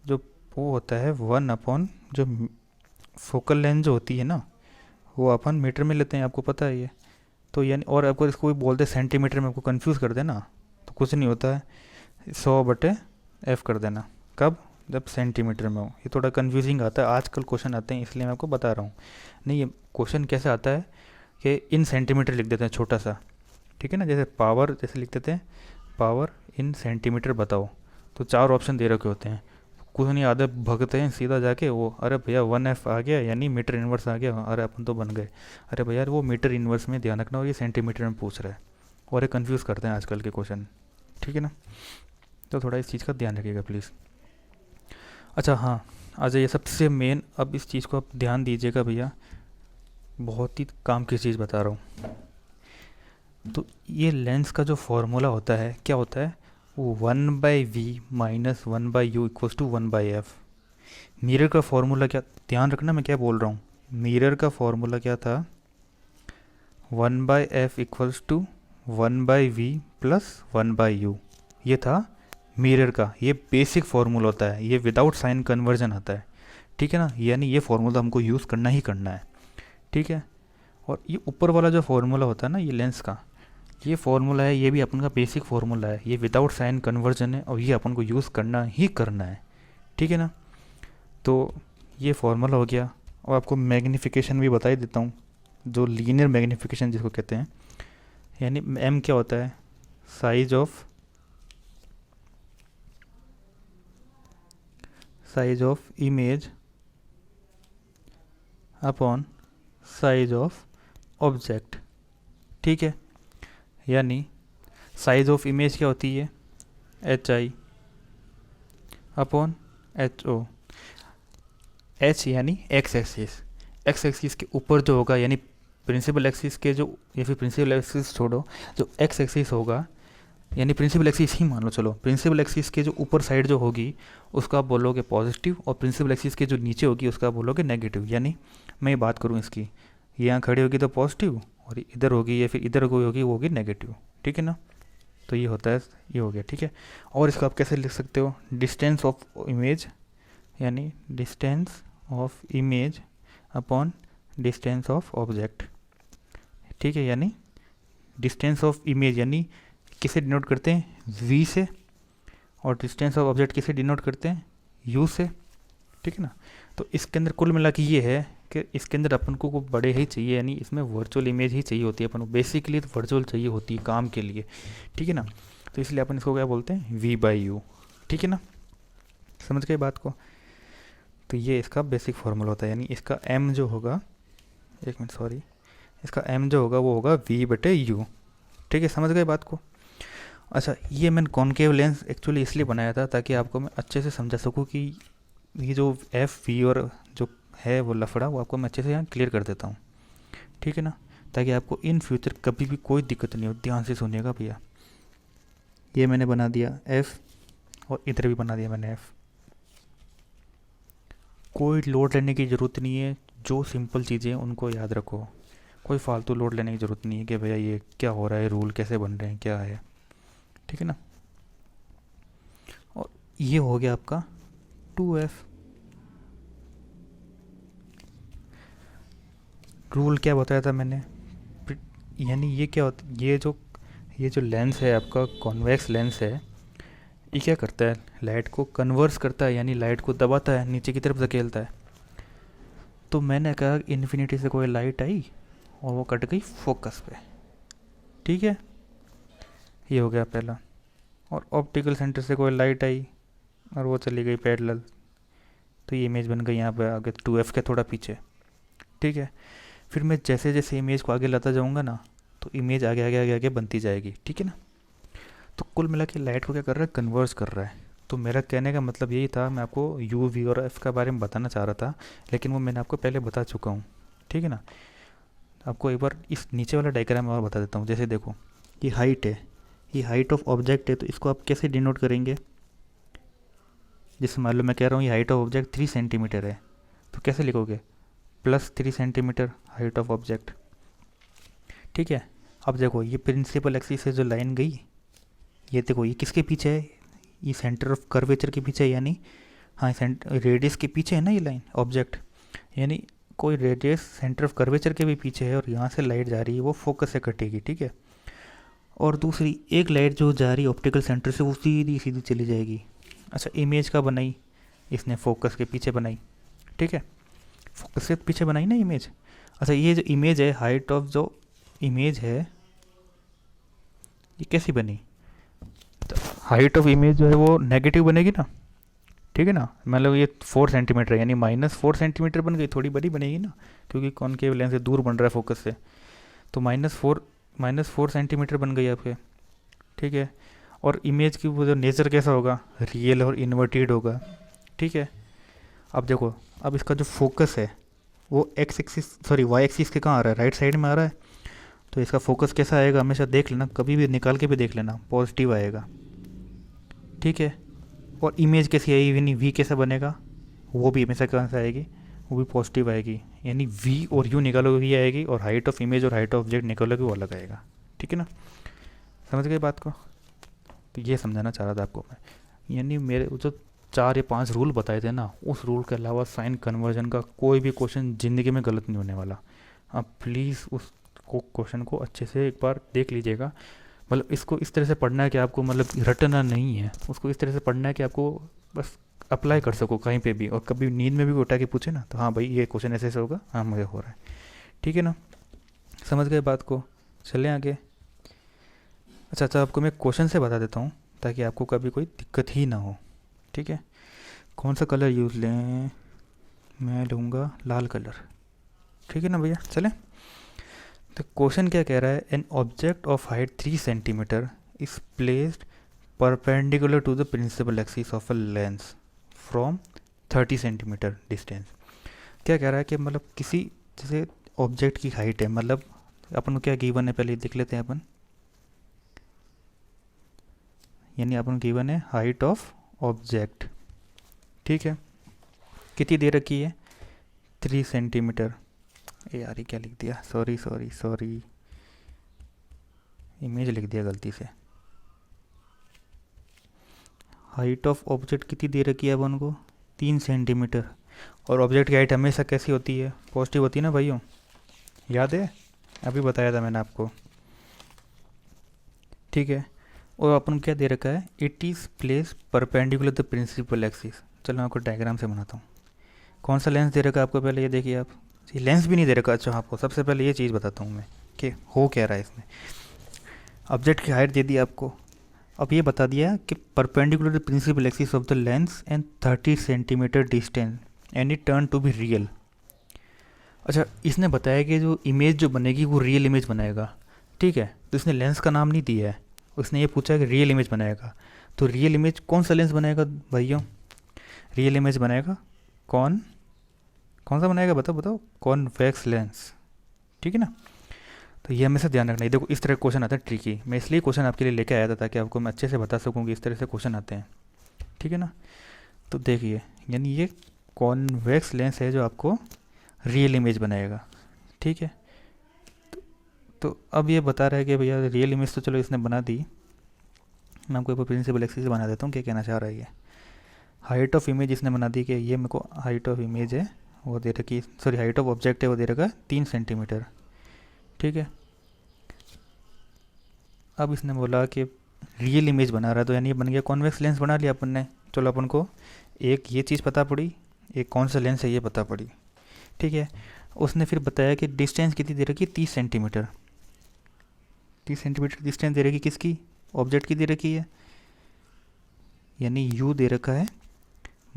जो वो होता है 1/, जो फोकल लेंथ जो होती है ना, वो अपन मीटर में लेते हैं, आपको पता है ये। तो यानी और आपको इसको कोई बोलते सेंटीमीटर में आपको कंफ्यूज कर देना तो कुछ नहीं होता है, 100/f कर देना। कब? जब सेंटीमीटर में हो। ये थोड़ा कंफ्यूजिंग आता है, आजकल क्वेश्चन आते हैं इसलिए मैं आपको बता रहा हूँ। नहीं, ये क्वेश्चन कैसे आता है कि इन सेंटीमीटर लिख देते हैं छोटा सा, ठीक है ना, जैसे पावर जैसे लिख देते हैं, पावर इन सेंटीमीटर बताओ, तो 4 ऑप्शन दे रखे होते हैं। कुछ नहीं, आधे भगते हैं सीधा जाके वो, अरे भैया 1f आ गया यानी मीटर इन्वर्स आ गया, अरे अपन तो बन गए। अरे भैया वो मीटर इन्वर्स में ध्यान रखना, और ये सेंटीमीटर में पूछ रहा है, और ये कन्फ्यूज़ करते हैं आजकल के क्वेश्चन, ठीक है ना। तो थोड़ा इस चीज़ का ध्यान रखिएगा प्लीज़। अच्छा हाँ, आ जाइए सबसे मेन, अब इस चीज़ को आप ध्यान दीजिएगा भैया, बहुत ही काम की चीज़ बता रहा हूँ। तो ये लेंस का जो फॉर्मूला होता है क्या होता है, वो 1/v minus 1/u equals to 1/f। Mirror का फॉर्मूला क्या, ध्यान रखना मैं क्या बोल रहा हूँ, मिरर का फॉर्मूला क्या था, 1/f equals to 1/v plus 1/u। ये था मिरर का, ये बेसिक फार्मूला होता है, ये विदाउट साइन कन्वर्जन आता है, ठीक है ना। यानी ये फार्मूला हमको यूज़ करना ही करना है, ठीक है। और ये ऊपर वाला जो फार्मूला होता है ना, ये लेंस का ये फार्मूला है, ये भी अपन का बेसिक फार्मूला है, ये विदाउट साइन कन्वर्जन है, और ये अपन को यूज़ करना ही करना है, ठीक है ना। तो ये फार्मूला हो गया। और आपको मैग्नीफिकेशन भी बता ही देता हूँ, जो लीनियर मैग्नीफिकेशन जिसको कहते हैं, यानी m क्या होता है, size of image upon size of object, ठीक है। यानी साइज ऑफ इमेज क्या होती है, HI अपॉन HO। H यानी एक्स एक्सिस के ऊपर जो होगा, यानी प्रिंसिपल एक्सिस के जो, या फिर प्रिंसिपल एक्सिस छोड़ो, जो एक्स एक्सिस होगा, यानी प्रिंसिपल एक्सिस ही मान लो, चलो प्रिंसिपल एक्सिस के जो ऊपर साइड जो होगी उसका आप बोलोगे पॉजिटिव, और प्रिंसिपल एक्सिस के जो नीचे होगी उसका आप बोलोगे नेगेटिव। यानी मैं ये बात करूँ इसकी, ये यहाँ खड़ी होगी तो पॉजिटिव, और इधर होगी या फिर इधर कोई होगी वो होगी नेगेटिव, ठीक है ना। तो ये होता है, ये हो गया, ठीक है। और इसको आप कैसे लिख सकते हो, डिस्टेंस ऑफ इमेज, यानी distance of image upon distance of object, ठीक है। यानी डिस्टेंस ऑफ इमेज यानी किसे डिनोट करते हैं, v से, और डिस्टेंस ऑफ ऑब्जेक्ट किसे डिनोट करते हैं, u से, ठीक है ना। तो इसके अंदर कुल मिला के ये है कि इसके अंदर अपन को बड़े ही चाहिए, यानी इसमें वर्चुअल इमेज ही चाहिए होती है अपन को, बेसिकली तो वर्चुअल चाहिए होती है काम के लिए, ठीक है ना। तो इसलिए अपन इसको क्या बोलते हैं, v/u, ठीक है ना, समझ गए बात को। तो ये इसका बेसिक फार्मूला होता है, यानी इसका m जो होगा, एक मिनट सॉरी, इसका m जो होगा वो होगा v/u, ठीक है, समझ गए बात को। अच्छा, ये मैंने कॉनकेव लेंस एक्चुअली इसलिए बनाया था ताकि आपको मैं अच्छे से समझा सकूँ कि ये जो एफ वी और जो है वो लफड़ा, वो आपको मैं अच्छे से यहाँ क्लियर कर देता हूँ, ठीक है ना, ताकि आपको इन फ्यूचर कभी भी कोई दिक्कत नहीं हो। ध्यान से सुनिएगा भैया, ये मैंने बना दिया एफ, और इधर भी बना दिया मैंने एफ। कोई लोड लेने की ज़रूरत नहीं है, जो सिंपल चीज़ें उनको याद रखो, कोई फालतू लोड लेने की ज़रूरत नहीं है कि भैया ये क्या हो रहा है, रूल कैसे बन रहे हैं, क्या है, ठीक है ना। और ये हो गया आपका 2f। रूल क्या बताया था मैंने, यानी ये क्या होता है, ये जो लेंस है आपका, कॉन्वेक्स लेंस है, ये क्या करता है, लाइट को कन्वर्स करता है, यानी लाइट को दबाता है, नीचे की तरफ धकेलता है। तो मैंने कहा इन्फिनिटी से कोई लाइट आई और वो कट गई फोकस पे, ठीक है, ये हो गया पहला। और ऑप्टिकल सेंटर से कोई लाइट आई और वो चली गई पैरेलल, तो ये इमेज बन गई यहाँ पे आगे 2f के थोड़ा पीछे, ठीक है। फिर मैं जैसे जैसे इमेज को आगे लाता जाऊँगा ना, तो इमेज आगे आगे आगे आगे बनती जाएगी, ठीक है ना। तो कुल मिला के लाइट को क्या कर रहा है, कन्वर्स कर रहा है। तो मेरा कहने का मतलब यही था, मैं आपको u v और f का बारे में बताना चाह रहा था, लेकिन वो मैंने आपको पहले बता चुका हूँ, ठीक है ना। आपको एक बार इस नीचे वाला डायग्राम और बता देता हूँ। जैसे देखो, ये हाइट है, ये हाइट ऑफ ऑब्जेक्ट है, तो इसको आप कैसे डिनोट करेंगे, जैसे मान लो मैं कह रहा हूँ ये हाइट ऑफ ऑब्जेक्ट 3 सेंटीमीटर है, तो कैसे लिखोगे, +3 सेंटीमीटर हाइट ऑफ ऑब्जेक्ट, ठीक है। अब देखो ये प्रिंसिपल एक्सिस से जो लाइन गई, ये देखो ये किसके पीछे है, ये सेंटर ऑफ कर्वेचर के पीछे है, यानी हाँ रेडियस के पीछे है ना ये लाइन ऑब्जेक्ट, यानी कोई रेडियस सेंटर ऑफ कर्वेचर के भी पीछे है और यहाँ से लाइट जा रही है, वो फोकस से कटेगी, ठीक है। और दूसरी एक लाइट जो जा रही है ऑप्टिकल सेंटर से, वो सीधी सीधी चली जाएगी। अच्छा, इमेज का बनाई इसने, फोकस के पीछे बनाई, ठीक है, फोकस से पीछे बनाई ना इमेज। अच्छा, ये जो इमेज है, हाइट ऑफ जो इमेज है, ये कैसी बनी? तो हाइट ऑफ इमेज जो है वो नेगेटिव बनेगी ना, ठीक है ना। मतलब ये 4 सेंटीमीटर है, यानी -4 सेंटीमीटर बन गई, थोड़ी बड़ी बनेगी ना, क्योंकि कॉनकेव लेंस से दूर बन रहा है फोकस से। तो -4 सेंटीमीटर बन गई आपके, ठीक है। और इमेज की वो जो नेचर कैसा होगा, रियल और इन्वर्टेड होगा, ठीक है। अब देखो, अब इसका जो फोकस है वो x axis sorry y axis के कहाँ आ रहा है, राइट साइड में आ रहा है। तो इसका फोकस कैसा आएगा, हमेशा देख लेना, कभी भी निकाल के भी देख लेना, पॉजिटिव आएगा, ठीक है। और इमेज कैसी आएगी, यानी वी कैसा बनेगा, वो भी हमेशा कहाँ से आएगी, वो भी पॉजिटिव आएगी। यानी वी और यू निकालोगे वी आएगी, और हाइट ऑफ इमेज और हाइट ऑफ ऑब्जेक्ट निकालोगे वो अलग आएगा, ठीक है ना। समझ गए बात को? तो ये समझाना चाह रहा था आपको मैं। यानी मेरे जो 4 या 5 रूल बताए थे ना, उस रूल के अलावा साइन कन्वर्जन का कोई भी क्वेश्चन ज़िंदगी में गलत नहीं होने वाला। आप प्लीज़ उस क्वेश्चन को अच्छे से एक बार देख लीजिएगा। मतलब इसको इस तरह से पढ़ना है कि आपको मतलब रटना नहीं है, उसको इस तरह से पढ़ना है कि आपको बस अप्लाई कर सको कहीं पे भी, और कभी नींद में भी उठा के पूछे ना, तो हाँ भाई ये क्वेश्चन ऐसे ऐसे होगा, हाँ मुझे हो रहा है, ठीक है ना। समझ गए बात को? चलें आगे। अच्छा, आपको मैं क्वेश्चन से बता देता हूँ ताकि आपको कभी कोई दिक्कत ही ना हो, ठीक है। कौन सा कलर यूज़ लें? मैं लूँगा लाल कलर, ठीक है ना भैया। चलें, तो क्वेश्चन क्या कह रहा है, an object of height 3 centimetre is placed perpendicular to the principal axis of a lens from 30 centimetre distance. क्या कह रहा है कि मतलब किसी जैसे ऑब्जेक्ट की हाइट है, मतलब अपन को क्या गिवन है पहले देख लेते हैं अपन। यानी अपन गिवन है हाइट ऑफ ऑब्जेक्ट, ठीक है, कितनी दे रखी है, 3 सेंटीमीटर। यार ये क्या लिख दिया, सॉरी सॉरी सॉरी, इमेज लिख दिया गलती से। हाइट ऑफ ऑब्जेक्ट कितनी दे रखी है अपन को, 3 सेंटीमीटर। और ऑब्जेक्ट की हाइट हमेशा कैसी होती है, पॉजिटिव होती है ना भाइयों, याद है, अभी बताया था मैंने आपको, ठीक है। और अपन क्या दे रखा है, it is place perpendicular the principal axis. चलो मैं आपको डायग्राम से बनाता हूँ। कौन सा लेंस दे रखा है आपको, पहले ये देखिए आप, ये लेंस भी नहीं दे रखा। अच्छा, आपको सबसे पहले ये चीज़ बताता हूँ मैं कि हो क्या रहा है इसमें। ऑब्जेक्ट की हाइट दे दी आपको, अब ये बता दिया कि perpendicular the principal axis of the lens and 30 centimetre distance and it turn to be real. अच्छा, इसने बताया कि जो इमेज जो बनेगी वो रियल इमेज बनाएगा, ठीक है। तो इसने लेंस का नाम नहीं दिया है, उसने ये पूछा कि रियल इमेज बनाएगा। तो रियल इमेज कौन सा लेंस बनाएगा भाइयों, रियल इमेज बनाएगा कौन सा बनाएगा, बताओ बताओ, कॉन्वेक्स लेंस, ठीक है ना। तो ये हमेशा ध्यान रखना है। देखो इस तरह क्वेश्चन आता है ट्रिकी, मैं इसलिए क्वेश्चन आपके लिए लेके आया था ताकि आपको मैं अच्छे से बता सकूँ कि इस तरह से क्वेश्चन आते हैं, ठीक है ना। तो देखिए, यानी ये कॉन्वेक्स लेंस है जो आपको रियल इमेज बनाएगा, ठीक है। तो अब ये बता रहा है कि भैया रियल इमेज तो चलो इसने बना दी, मैं आपको प्रिंसिपल एक्सिस से बना देता हूँ क्या कहना चाह रहा है ये। हाइट ऑफ इमेज इसने बना दी कि ये मेरे को हाइट ऑफ इमेज है वो दे रखी, सॉरी हाइट ऑफ ऑब्जेक्ट है वो दे रखा 3 सेंटीमीटर, ठीक है। अब इसने बोला कि रियल इमेज बना रहा है, तो यानी ये बन गया कॉन्वेक्स लेंस बना लिया अपन ने। चलो अपन को एक ये चीज़ पता पड़ी, एक कौन सा लेंस है ये पता पड़ी, ठीक है। उसने फिर बताया कि डिस्टेंस कितनी दे रखी, 30 सेंटीमीटर। 30 सेंटीमीटर डिस्टेंस दे रखी किसकी, ऑब्जेक्ट की दे रखी है, यानी यू दे रखा है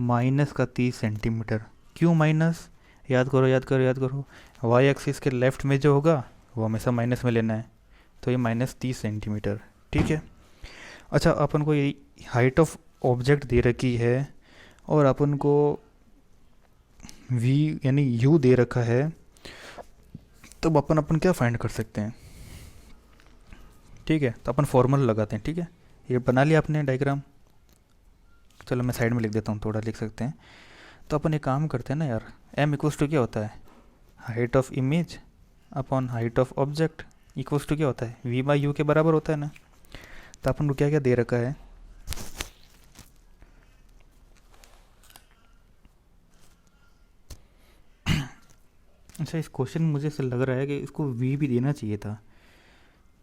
माइनस का 30 सेंटीमीटर। क्यों माइनस, याद करो याद करो याद करो, वाई एक्सिस के लेफ्ट में जो होगा वो हमेशा माइनस में लेना है, तो ये -30 सेंटीमीटर, ठीक है। अच्छा, अपन को ये हाइट ऑफ ऑब्जेक्ट दे रखी है और अपन को वी यानी यू दे रखा है, तो अपन क्या फाइंड कर सकते हैं, ठीक है। तो अपन फॉर्मूला लगाते हैं, ठीक है। ये बना लिया आपने डायग्राम, चलो मैं साइड में लिख देता हूँ, थोड़ा लिख सकते हैं। तो अपन एक काम करते हैं ना यार, m इक्वल्स टू क्या होता है, height of image upon height of object equals to क्या होता है, v बाई यू के बराबर होता है ना। तो अपन को क्या क्या दे रखा है, अच्छा, इस क्वेश्चन में मुझे ऐसा लग रहा है कि इसको वी भी देना चाहिए था।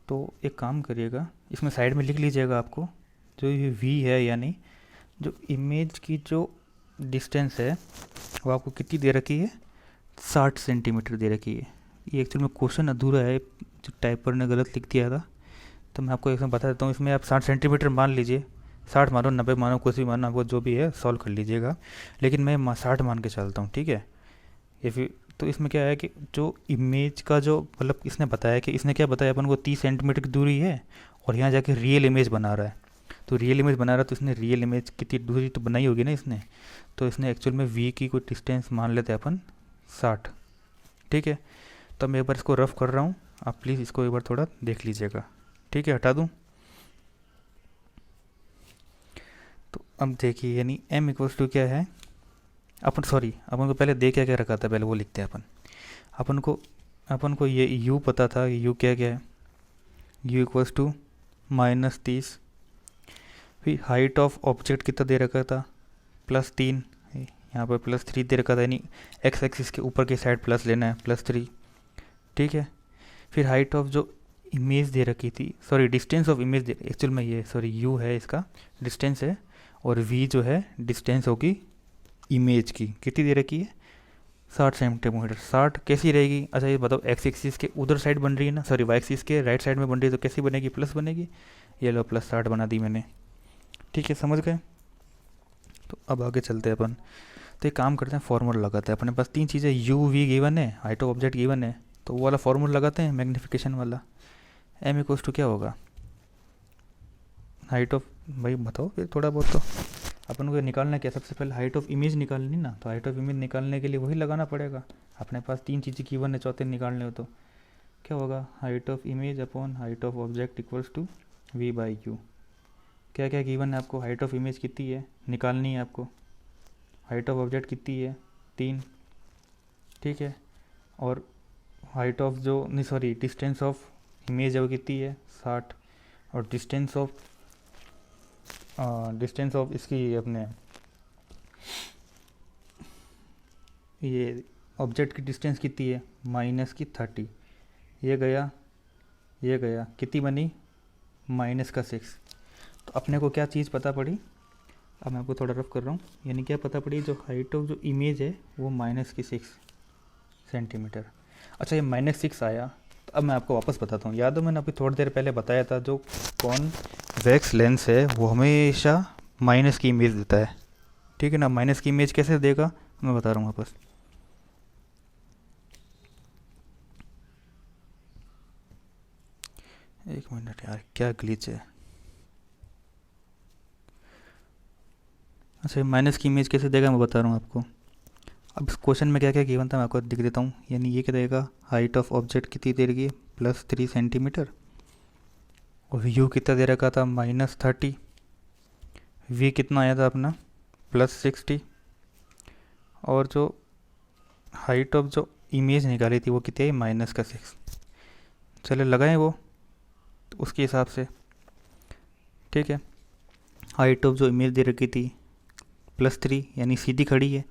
तो एक काम करिएगा, इसमें साइड में लिख लीजिएगा आपको जो ये वी है, यानी जो इमेज की जो डिस्टेंस है वो आपको कितनी दे रखी है, 60 सेंटीमीटर दे रखी है। ये एक्चुअल में क्वेश्चन अधूरा है, जो टाइपर ने गलत लिख दिया था। तो मैं आपको इसमें बता देता हूँ, इसमें आप 60 सेंटीमीटर मान लीजिए, 60 मानो 90 मानो कुछ भी मानो, आपको जो भी है सॉल्व कर लीजिएगा, लेकिन मैं 60 मान के चलता हूँ, ठीक है। ये फिर तो इसमें क्या है कि जो इमेज का जो मतलब इसने बताया कि इसने क्या बताया अपन को 30 सेंटीमीटर की दूरी है, और यहाँ जाके रियल इमेज बना रहा है। तो रियल इमेज बना रहा है तो इसने रियल इमेज की दूरी तो बनाई होगी ना इसने, तो इसने एक्चुअल में वी की कोई डिस्टेंस मान लेते हैं अपन 60, ठीक है। तो मैं एक बार इसको रफ कर रहा हूँ, आप प्लीज़ इसको एक बार थोड़ा देख लीजिएगा, ठीक है। हटा दूँ तो अब देखिए, यानी m इक्वल्स टू क्या है, अपन को पहले दे क्या क्या रखा था, पहले वो लिखते हैं अपन। अपन को ये u पता था, u क्या क्या है, u इक्वल्स टू -30। फिर हाइट ऑफ ऑब्जेक्ट कितना दे रखा था, +3, यहाँ पर +3 दे रखा था, यानी एक्स एक्सिस के ऊपर की साइड प्लस लेना है, +3, ठीक है। फिर हाइट ऑफ जो इमेज दे रखी थी, डिस्टेंस ऑफ इमेज एक्चुअल में ये u है, इसका डिस्टेंस है, और v जो है डिस्टेंस होगी इमेज की, कितनी दे रखी है, 60 सेंटीमीटर। 60 कैसी रहेगी, अच्छा ये बताओ, एक्स एक्सिस के उधर साइड बन रही है ना, वाई एक्सिस के राइट साइड में बन रही है, तो कैसी बनेगी, प्लस बनेगी। ये लो +60 बना दी मैंने, ठीक है, समझ गए। तो अब आगे चलते हैं अपन। तो एक काम करते हैं, फॉर्मूला लगाते हैं। अपने पास 3 चीज़ें, u v गिवन है, हाइट ऑफ ऑब्जेक्ट गिवन है, तो वो वाला फॉर्मूला लगाते हैं, मैग्नीफिकेशन वाला। m इक्वल्स टू क्या होगा, हाइट ऑफ, भाई बताओ फिर थोड़ा बहुत। तो अपन को निकालना क्या, सबसे पहले हाइट ऑफ इमेज निकालनी ना, तो हाइट ऑफ इमेज निकालने के लिए वही लगाना पड़ेगा। अपने पास 3 चीज़ें गिवन है, चौथे निकालने हो तो क्या होगा, height of image upon height of object equals to v/u। क्या क्या गिवन है आपको, हाइट ऑफ इमेज कितनी है निकालनी है आपको, हाइट ऑफ ऑब्जेक्ट कितनी है 3, ठीक है, और हाइट ऑफ जो नहीं डिस्टेंस ऑफ इमेज है वो कितनी है 60, और डिस्टेंस ऑफ इसकी अपने ये ऑब्जेक्ट की डिस्टेंस कितनी है -30। ये गया कितनी बनी -6। तो अपने को क्या चीज़ पता पड़ी, अब मैं आपको थोड़ा रफ कर रहा हूँ, यानी क्या पता पड़ी, जो हाइट ऑफ जो इमेज है वो -6 सेंटीमीटर। अच्छा, ये -6 आया, तो अब मैं आपको वापस बताता हूँ। याद हो मैंने अभी थोड़ी देर पहले बताया था, जो कॉन्वेक्स लेंस है वो हमेशा माइनस की इमेज देता है, ठीक है ना। माइनस की इमेज कैसे देगा मैं बता रहा हूँ वापस। एक मिनट यार, क्या ग्लिच है। अच्छा, माइनस की इमेज कैसे देगा मैं बता रहा हूँ आपको। अब इस क्वेश्चन में क्या क्या गिवन था मैं आपको दिख देता हूँ। यानी ये क्या देगा, हाइट ऑफ ऑब्जेक्ट कितनी दे रही है +3 सेंटीमीटर, और यू कितना दे रखा था -30, वी कितना आया था अपना +60, और जो हाइट ऑफ जो इमेज निकाली थी वो कितनी है -6। चले लगाएं वो तो उसके हिसाब से, ठीक है। हाइट ऑफ जो इमेज दे रखी थी +3, यानी सीधी खड़ी है।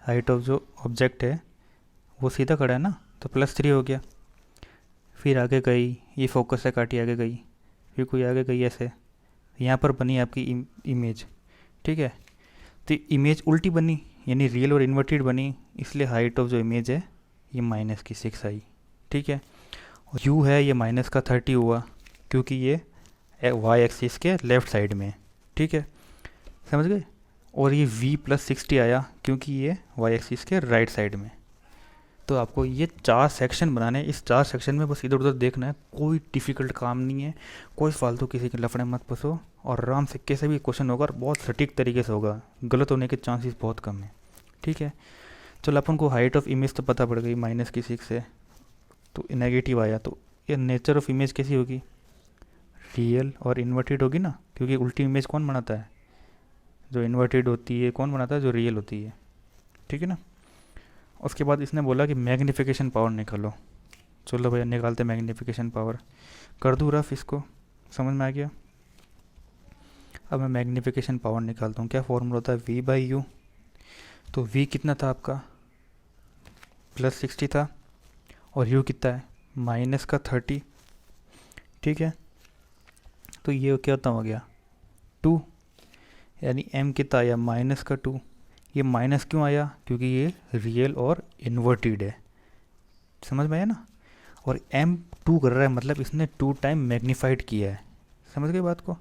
हाइट ऑफ जो ऑब्जेक्ट है वो सीधा खड़ा है ना, तो +3 हो गया। फिर आगे गई, ये फोकस से काटी आगे गई, फिर कोई आगे गई ऐसे, यहाँ पर बनी आपकी इमेज, ठीक है। तो इमेज उल्टी बनी, यानी रियल और इन्वर्टेड बनी, इसलिए हाइट ऑफ जो इमेज है ये -6 आई, ठीक है। और यू है ये -30 हुआ, क्योंकि ये वाई एक्सिस के लेफ़्ट साइड में, ठीक है, समझ गए। और ये v +60 आया, क्योंकि ये वाई एक्सिस के राइट साइड में। तो आपको ये 4 सेक्शन बनाने हैं, इस 4 सेक्शन में बस इधर उधर देखना है, कोई डिफ़िकल्ट काम नहीं है, कोई फालतू किसी के लफड़े मत फंसो, और आराम से कैसे भी क्वेश्चन होगा और बहुत सटीक तरीके से होगा, गलत होने के चांसेस बहुत कम है, ठीक है। चलो अपन को हाइट ऑफ इमेज तो पता पड़ गई -6 है, तो नेगेटिव आया, तो ये नेचर ऑफ इमेज कैसी होगी, रियल और इन्वर्टेड होगी ना, क्योंकि उल्टी इमेज कौन बनाता है, जो इन्वर्टेड होती है, कौन बनाता है, जो रियल होती है, ठीक है ना। उसके बाद इसने बोला कि मैग्नीफिकेशन पावर निकालो। चलो भैया निकालते मैग्नीफिकेशन पावर, कर दूँ रफ, इसको समझ में आ गया। अब मैं मैग्नीफिकेशन पावर निकालता हूँ। क्या फॉर्मूला होता है, v/u। तो v कितना था आपका +60 था, और यू कितना है -30, ठीक है। तो ये क्या होता हो गया 2, यानी m कितना आया -2। ये माइनस क्यों आया, क्योंकि ये रियल और इन्वर्टेड है, समझ में आया ना। और m 2 कर रहा है, मतलब इसने 2 टाइम मैग्नीफाइड किया है, समझ गए बात को।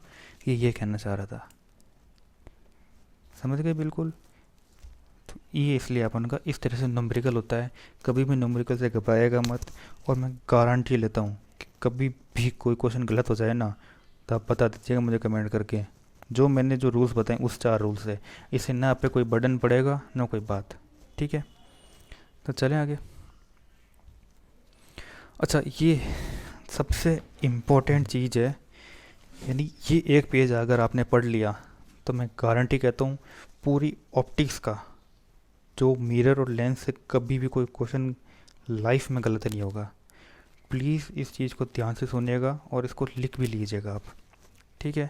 ये कहना चाह रहा था, समझ गए बिल्कुल। तो ये इसलिए अपन का इस तरह से न्यूमेरिकल होता है, कभी भी न्यूमेरिकल से घबराएगा मत। और मैं गारंटी लेता हूँ कि कभी भी कोई क्वेश्चन गलत हो जाए ना, तो आप बता दीजिएगा मुझे कमेंट करके। जो मैंने जो रूल्स बताए उस 4 रूल्स है, इससे ना आप पे कोई बर्डन पड़ेगा ना कोई बात, ठीक है। तो चलें आगे। अच्छा, ये सबसे इम्पोर्टेंट चीज़ है, यानी ये एक पेज अगर आपने पढ़ लिया तो मैं गारंटी कहता हूँ पूरी ऑप्टिक्स का जो मिरर और लेंस से कभी भी कोई क्वेश्चन लाइफ में गलत नहीं होगा। प्लीज़ इस चीज़ को ध्यान से सुनिएगा और इसको लिख भी लीजिएगा आप, ठीक है।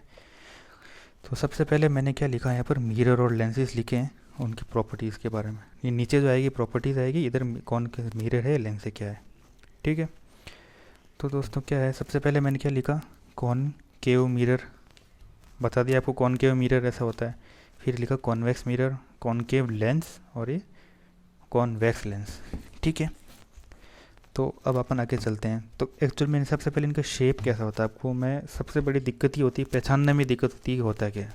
तो सबसे पहले मैंने क्या लिखा है यहाँ पर, मिरर और लेंसेज लिखे हैं, उनकी प्रॉपर्टीज़ के बारे में। ये नीचे जो आएगी प्रॉपर्टीज़ आएगी, इधर कौन के मिरर है लेंस है क्या है, ठीक है। तो दोस्तों क्या है, सबसे पहले मैंने क्या लिखा, कॉनकेव मिरर, बता दिया आपको कॉनकेव मिरर ऐसा होता है। फिर लिखा कॉन्वेक्स मिरर, कॉनकेव लेंस और ये कॉन्वेक्स लेंस, ठीक है। तो अब अपन आगे चलते हैं। तो एक्चुअल में सबसे पहले इनका शेप कैसा होता है, आपको मैं सबसे बड़ी दिक्कत ही होती है, पहचानने में दिक्कत होती है होता है क्या।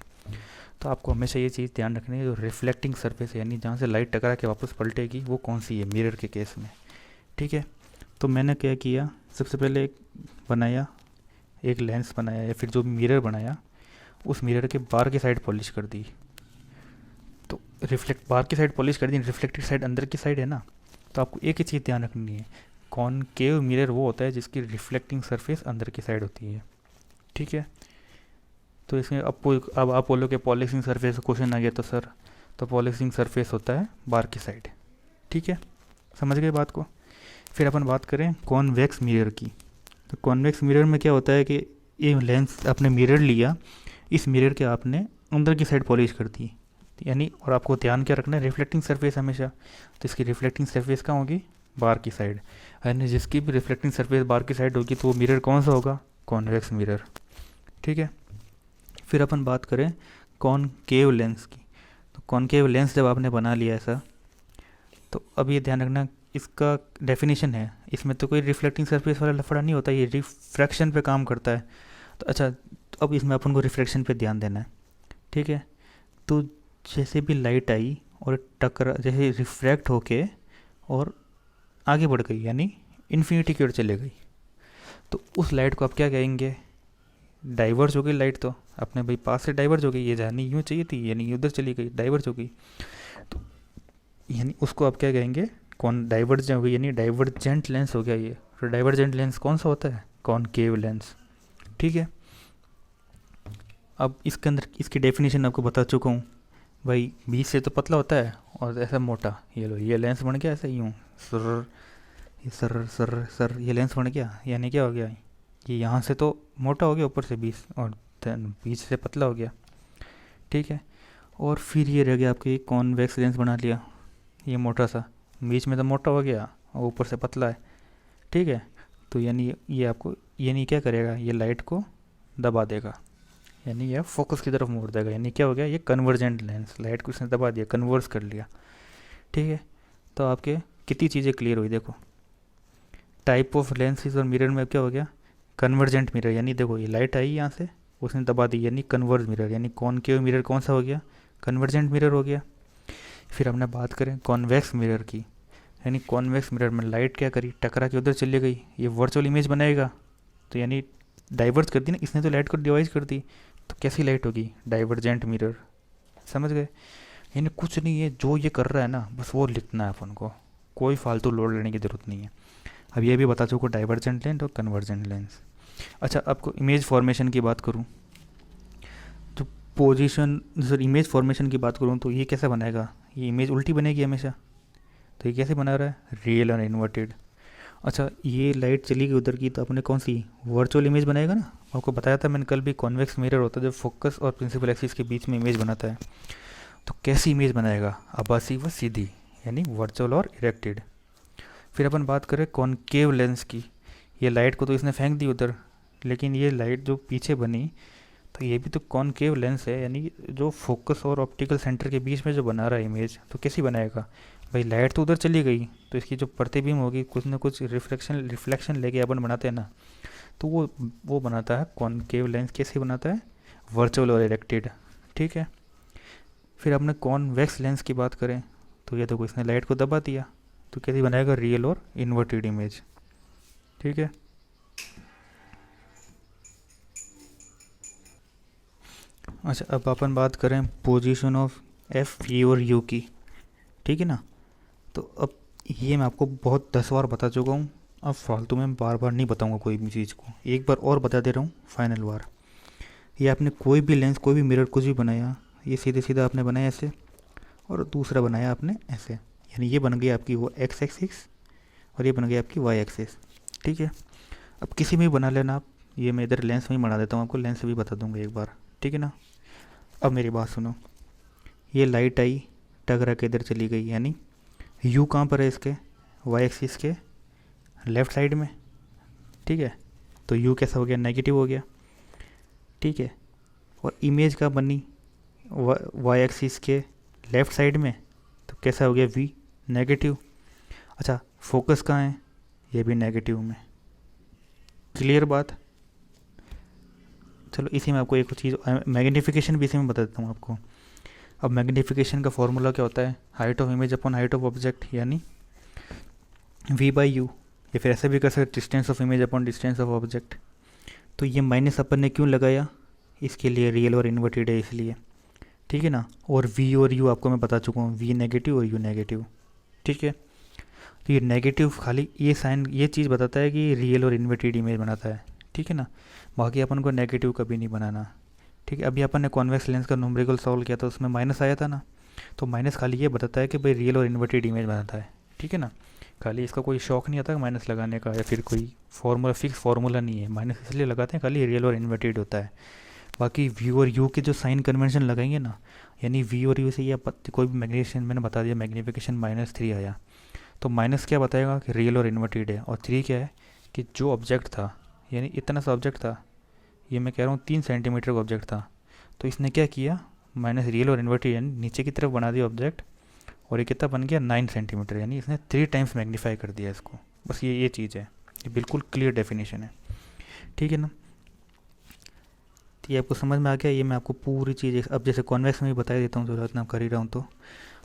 तो आपको हमेशा ये चीज़ ध्यान रखनी है, जो रिफ्लेक्टिंग सरफेस है, यानी जहाँ से लाइट टकरा के वापस पलटेगी, वो कौन सी है मिरर के केस में, ठीक है। तो मैंने क्या किया, सबसे पहले एक बनाया, एक लेंस बनाया, या फिर जो मिरर बनाया उस मिरर के बाहर की साइड पॉलिश कर दी। तो रिफ्लेक्ट बाहर की साइड पॉलिश कर दी, रिफ्लेक्टेड साइड अंदर की साइड है ना। तो आपको एक ही चीज़ ध्यान रखनी है, कॉनकेव मिरर वो होता है जिसकी रिफ्लेक्टिंग सरफेस अंदर की साइड होती है, ठीक है। तो इसमें अब आप बोलो कि पॉलिशिंग सरफेस का क्वेश्चन आ गया, तो सर तो पॉलिशिंग सरफेस होता है बाहर की साइड, ठीक है, समझ गए बात को। फिर अपन बात करें कॉन्वेक्स मिरर की। तो कॉन्वेक्स मिरर में क्या होता है कि ये लेंस आपने मिरर लिया, इस मिरर के आपने अंदर की साइड पॉलिश कर दी, यानी, और आपको ध्यान क्या रखना है, रिफ्लेक्टिंग सरफेस हमेशा। तो इसकी रिफ्लेक्टिंग सरफेस कहाँ होगी, बाहर की साइड, यानी जिसकी भी रिफ्लेक्टिंग सरफेस बाहर की साइड होगी तो वो मिरर कौन सा होगा, कॉन्वेक्स मिरर, ठीक है। फिर अपन बात करें कॉनकेव लेंस की। तो कॉनकेव लेंस जब आपने बना लिया ऐसा, तो अब ये ध्यान रखना इसका डेफिनेशन है, इसमें तो कोई रिफ्लेक्टिंग सरफेस वाला लफड़ा नहीं होता, ये रिफ्रैक्शन पे काम करता है। तो अच्छा, तो अब इसमें अपन को रिफ्लेक्शन पे ध्यान देना है, ठीक है। तो जैसे भी लाइट आई और टकरा, जैसे रिफ्रैक्ट होके और आगे बढ़ गई, यानी इन्फिनिटी की ओर चले गई, तो उस लाइट को आप क्या कहेंगे, डाइवर्ज हो गई लाइट। तो अपने भाई पास से डाइवर्ज हो गई, ये जानी यूँ चाहिए थी, यानी उधर चली गई, डाइवर्ज हो गई। तो यानी उसको आप क्या कहेंगे, कौन डाइवर्जेंट हो गई, यानी डाइवर्जेंट लेंस हो गया ये। तो डाइवर्जेंट लेंस कौन सा होता है, कॉनकेव लेंस, ठीक है। अब इसके अंदर इसकी डेफिनेशन आपको बता चुका हूँ भाई, बीच से तो पतला होता है और ऐसा मोटा, ये लो ये लेंस बन गया ऐसा यूँ सर, ये सर सर सर, ये लेंस बन गया, यानी क्या हो गया, ये यहाँ से तो मोटा हो गया ऊपर से बीच, और बीच से पतला हो गया, ठीक है। और फिर ये रह गया आपके कॉन्वेक्स लेंस बना लिया, ये मोटा सा, बीच में तो मोटा हो गया और ऊपर से पतला है, ठीक है। तो यानी ये आपको, यानी क्या करेगा, ये लाइट को दबा देगा, यानी यह फोकस की तरफ मोड़ देगा, यानी क्या हो गया, ये कन्वर्जेंट लेंस, लाइट को इसने दबा दिया, कन्वर्स कर लिया, ठीक है। तो आपके कितनी चीज़ें क्लियर हुई, देखो टाइप ऑफ लेंसेज और मिरर में क्या हो गया, कन्वर्जेंट मिरर, यानी देखो ये लाइट आई यहाँ से उसने दबा दी, यानी कन्वर्ज मिरर, यानी कॉनकेव मिरर कौन सा हो गया, कन्वर्जेंट मिरर हो गया। फिर हमने बात करें कॉन्वेक्स मिरर की, यानी कॉन्वेक्स मिरर में लाइट क्या करी, टकरा के उधर चली गई, ये वर्चुअल इमेज बनाएगा, तो यानी डाइवर्ट कर दी ना इसने, तो लाइट को डिवाइस कर दी, तो कैसी लाइट होगी, डाइवर्जेंट मिरर, समझ गए। यानी कुछ नहीं है, जो ये कर रहा है ना बस वो लिखना है अपन को, कोई फालतू लोड लेने की ज़रूरत नहीं है। अब ये भी बता चुका डाइवर्जेंट लेंस और कन्वर्जेंट लेंस। अच्छा, आपको इमेज फॉर्मेशन की बात करूँ, तो पोजीशन सर इमेज फॉर्मेशन की बात करूँ तो ये कैसे बनाएगा, ये इमेज उल्टी बनेगी हमेशा, तो ये कैसे बना रहा है, रियल और इन्वर्टेड। अच्छा, ये लाइट चली गई उधर की, तो अपने कौन सी वर्चुअल इमेज बनाएगा ना, आपको बताया था मैंने कल भी, कॉन्वेक्स मिरर होता है जो फोकस और प्रिंसिपल एक्सिस के बीच में इमेज बनाता है। तो कैसी इमेज बनाएगा, आभासी व सीधी, यानी वर्चुअल और इरेक्टेड। फिर अपन बात करें कॉनकेव लेंस की। ये लाइट को तो इसने फेंक दी उधर, लेकिन ये लाइट जो पीछे बनी, तो ये भी तो कॉनकेव लेंस है, यानी जो फोकस और ऑप्टिकल सेंटर के बीच में जो बना रहा है इमेज, तो कैसी बनाएगा भाई? लाइट तो उधर चली गई, तो इसकी जो प्रतिबिंब होगी कुछ ना कुछ रिफ्लेक्शन लेके अपन बनाते हैं ना, तो वो बनाता है कॉनकेव लेंस। कैसे बनाता है? वर्चुअल और इरेक्टेड। ठीक है। फिर अपने कॉन्वेक्स लेंस की बात करें, तो ये देखो इसने लाइट को दबा दिया, तो कैसे बनाएगा? रियल और इन्वर्टेड इमेज। ठीक है। अच्छा, अब अपन बात करें पोजीशन ऑफ एफ ई और यू की। ठीक है ना। तो अब ये मैं आपको बहुत 10 बार बता चुका हूँ, अब फालतू में बार बार नहीं बताऊँगा कोई भी चीज़ को, एक बार और बता दे रहा हूँ फाइनल बार। ये आपने कोई भी लेंस, कोई भी मिरर, कुछ भी बनाया, ये सीधे सीधा आपने बनाया ऐसे, और दूसरा बनाया आपने ऐसे, यानी ये बन गई आपकी वो एक्स एक्सिस और ये बन गई आपकी वाई एक्सिस। ठीक है। अब किसी में भी बना लेना आप, ये मैं इधर लेंस में ही बना देता हूँ, आपको लेंस भी बता दूंगा एक बार। ठीक है ना। अब मेरी बात सुनो, ये लाइट आई, टकरा के इधर चली गई, यानी यू कहाँ पर है इसके? वाई एक्सिस के लेफ़्ट साइड में। ठीक है। तो यू कैसा हो गया? नेगेटिव हो गया। ठीक है। और इमेज का बनी वाई एक्सिस के लेफ़्ट साइड में, तो कैसा हो गया? We, negative. अच्छा, फोकस कहाँ है? ये भी नेगेटिव में। क्लियर बात? चलो इसी में आपको एक चीज़, मैग्नीफिकेशन भी इसी में बता देता हूँ आपको। अब मैग्नीफिकेशन का फॉर्मूला क्या होता है? Height of image upon height of object, यानी वी बाई यू। या फिर ऐसे भी कर सकते, distance of image upon distance of object. तो ये माइनस अपन ने क्यों लगाया? इसके लिए रियल और इन्वर्टेड है इसलिए। ठीक है ना। और वी और यू आपको मैं बता चुका हूँ, वी नेगेटिव और यू नेगेटिव। ठीक है। तो ये नेगेटिव खाली ये साइन, ये चीज़ बताता है कि रियल और इन्वर्टेड इमेज बनाता है। ठीक है ना। बाकी अपन को नेगेटिव कभी नहीं बनाना। ठीक है। अभी अपन ने कॉन्वेक्स लेंस का न्यूमेरिकल सॉल्व किया था, उसमें माइनस आया था ना, तो माइनस खाली ये बताता है कि भाई रियल और इन्वर्टेड इमेज बनाता है। ठीक है ना। खाली इसका कोई शौक नहीं आता माइनस लगाने का, या फिर कोई फार्मूला, फिक्स फार्मूला नहीं है, माइनस इसलिए लगाते हैं खाली रियल और इन्वर्टेड होता है। बाकी वी और यू के जो साइन कन्वेंशन लगाएंगे ना, यानी वी और यू से ये कोई भी मैग्नीफिकेशन, मैंने बता दिया मैग्नीफिकेशन -3 आया, तो माइनस क्या बताएगा? कि रियल और इन्वर्टेड है। और 3 क्या है? कि जो ऑब्जेक्ट था, यानी इतना सा ऑब्जेक्ट था, ये मैं कह रहा हूँ 3 सेंटीमीटर का ऑब्जेक्ट था, तो इसने क्या किया? माइनस रियल और इन्वर्टेड यानी नीचे की तरफ बना दिया ऑब्जेक्ट, और ये कितना बन गया? 9 सेंटीमीटर, यानी इसने 3 टाइम्स मैग्नीफाई कर दिया इसको। बस ये चीज़ है, ये बिल्कुल क्लियर डेफिनेशन है। ठीक है ना। तो ये आपको समझ में आ गया। ये मैं आपको पूरी चीज़ अब जैसे कॉन्वेक्स में भी बता देता हूँ, जो इतना कर ही रहा हूँ। तो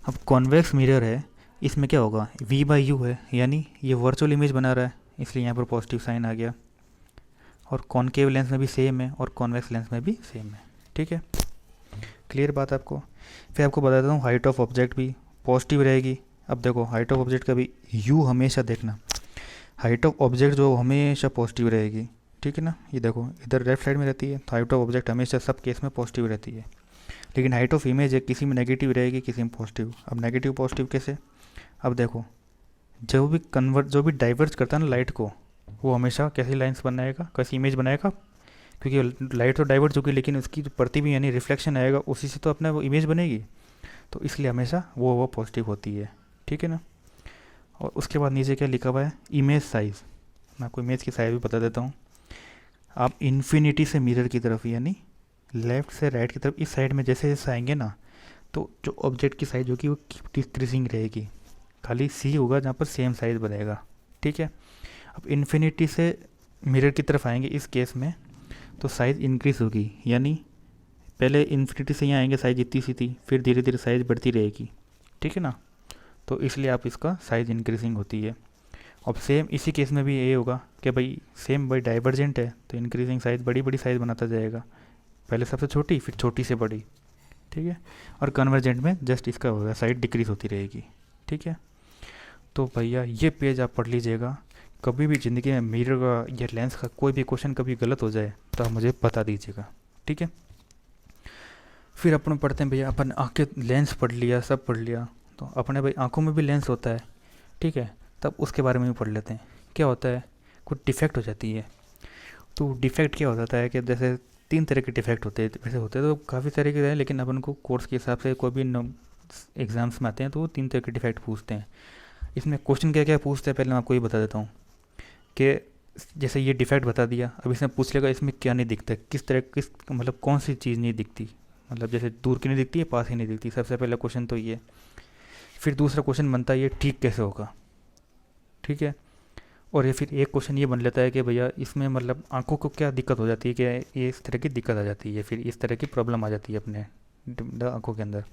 अब कॉन्वेक्स मिरर है, इसमें क्या होगा? वी बाई यू है, यानी ये वर्चुअल इमेज बना रहा है, इसलिए यहाँ पर पॉजिटिव साइन आ गया। और कॉनकेव लेंस में भी सेम है और कॉन्वेक्स लेंस में भी सेम है। ठीक है। क्लियर बात आपको? फिर आपको बता देता हूँ हाइट ऑफ ऑब्जेक्ट भी पॉजिटिव रहेगी। अब देखो हाइट ऑफ ऑब्जेक्ट का भी यू हमेशा देखना, हाइट ऑफ ऑब्जेक्ट जो हमेशा पॉजिटिव रहेगी। ठीक है ना। ये देखो इधर लेफ्ट साइड में रहती है, तो हाइट ऑफ ऑब्जेक्ट हमेशा सब केस में पॉजिटिव रहती है। लेकिन हाइट ऑफ इमेज है, किसी में नेगेटिव रहेगी, किसी में पॉजिटिव। अब नेगेटिव पॉजिटिव कैसे? अब देखो जो भी डाइवर्ज करता है ना लाइट को, वो हमेशा कैसी लाइंस बनाएगा, कैसी इमेज बनाएगा? क्योंकि लाइट तो डाइवर्ट होगी, लेकिन उसकी जो प्रतिबिंब यानी रिफ्लेक्शन आएगा, उसी से तो अपना वो इमेज बनेगी, तो इसलिए हमेशा वो पॉजिटिव होती है। ठीक है ना। और उसके बाद नीचे क्या लिखा हुआ है? Image size. मैं आपको इमेज की साइज़ भी बता देता हूँ। आप इन्फिनिटी से मिरर की तरफ, यानी लेफ़्ट से राइट की तरफ, इस साइड में जैसे जैसे आएंगे ना, तो जो ऑब्जेक्ट की साइज़ होगी वो डिक्रीजिंग रहेगी, खाली सी होगा जहाँ पर सेम साइज़ बनेगा। ठीक है। अब इन्फिनिटी से मिरर की तरफ आएंगे इस केस में, तो साइज़ इंक्रीज़ होगी, यानी पहले इन्फिनिटी से यहाँ आएंगे साइज़ इतनी सी थी, फिर धीरे धीरे साइज़ बढ़ती रहेगी। ठीक है ना। तो इसलिए आप इसका साइज़ इंक्रीजिंग होती है। अब सेम इसी केस में भी ये होगा कि भाई सेम भाई डाइवर्जेंट है, तो इंक्रीजिंग साइज़ बड़ी बड़ी साइज़ बनाता जाएगा, पहले सबसे छोटी फिर छोटी से बड़ी। ठीक है। और कन्वर्जेंट में जस्ट इसका होगा साइड डिक्रीज़ होती रहेगी। ठीक है। तो भैया ये पेज आप पढ़ लीजिएगा। कभी भी ज़िंदगी में मिरर का या लेंस का कोई भी क्वेश्चन कभी गलत हो जाए तो आप मुझे बता दीजिएगा। ठीक है। फिर अपन पढ़ते हैं भैया, अपन आँखें लेंस पढ़ लिया, सब पढ़ लिया, तो अपने भाई आँखों में भी लेंस होता है। ठीक है। तब उसके बारे में भी पढ़ लेते हैं। क्या होता है? कुछ डिफेक्ट हो जाती है। तो डिफेक्ट क्या हो जाता है कि जैसे 3 तरह के डिफेक्ट होते हैं, वैसे होते हैं तो काफ़ी तरह के हैं, लेकिन अपन को कोर्स के हिसाब से कोई भी एग्ज़ाम्स में आते हैं तो वो 3 तरह के डिफेक्ट पूछते हैं। इसमें क्वेश्चन क्या क्या पूछते हैं पहले मैं आपको ये बता देता हूँ कि जैसे ये डिफेक्ट बता दिया, अब इसमें पूछ लेगा इसमें क्या नहीं दिखता, किस तरह किस मतलब कौन सी चीज़ नहीं दिखती, मतलब जैसे दूर की नहीं दिखती है पास ही नहीं दिखती, सबसे पहला क्वेश्चन तो ये। फिर दूसरा क्वेश्चन बनता है ये ठीक कैसे होगा, ठीक है। और ये फिर एक क्वेश्चन ये बन लेता है कि भैया इसमें मतलब आंखों को क्या दिक्कत हो जाती है कि ये इस तरह की दिक्कत आ जाती है, फिर इस तरह की प्रॉब्लम आ जाती है अपने आंखों के अंदर,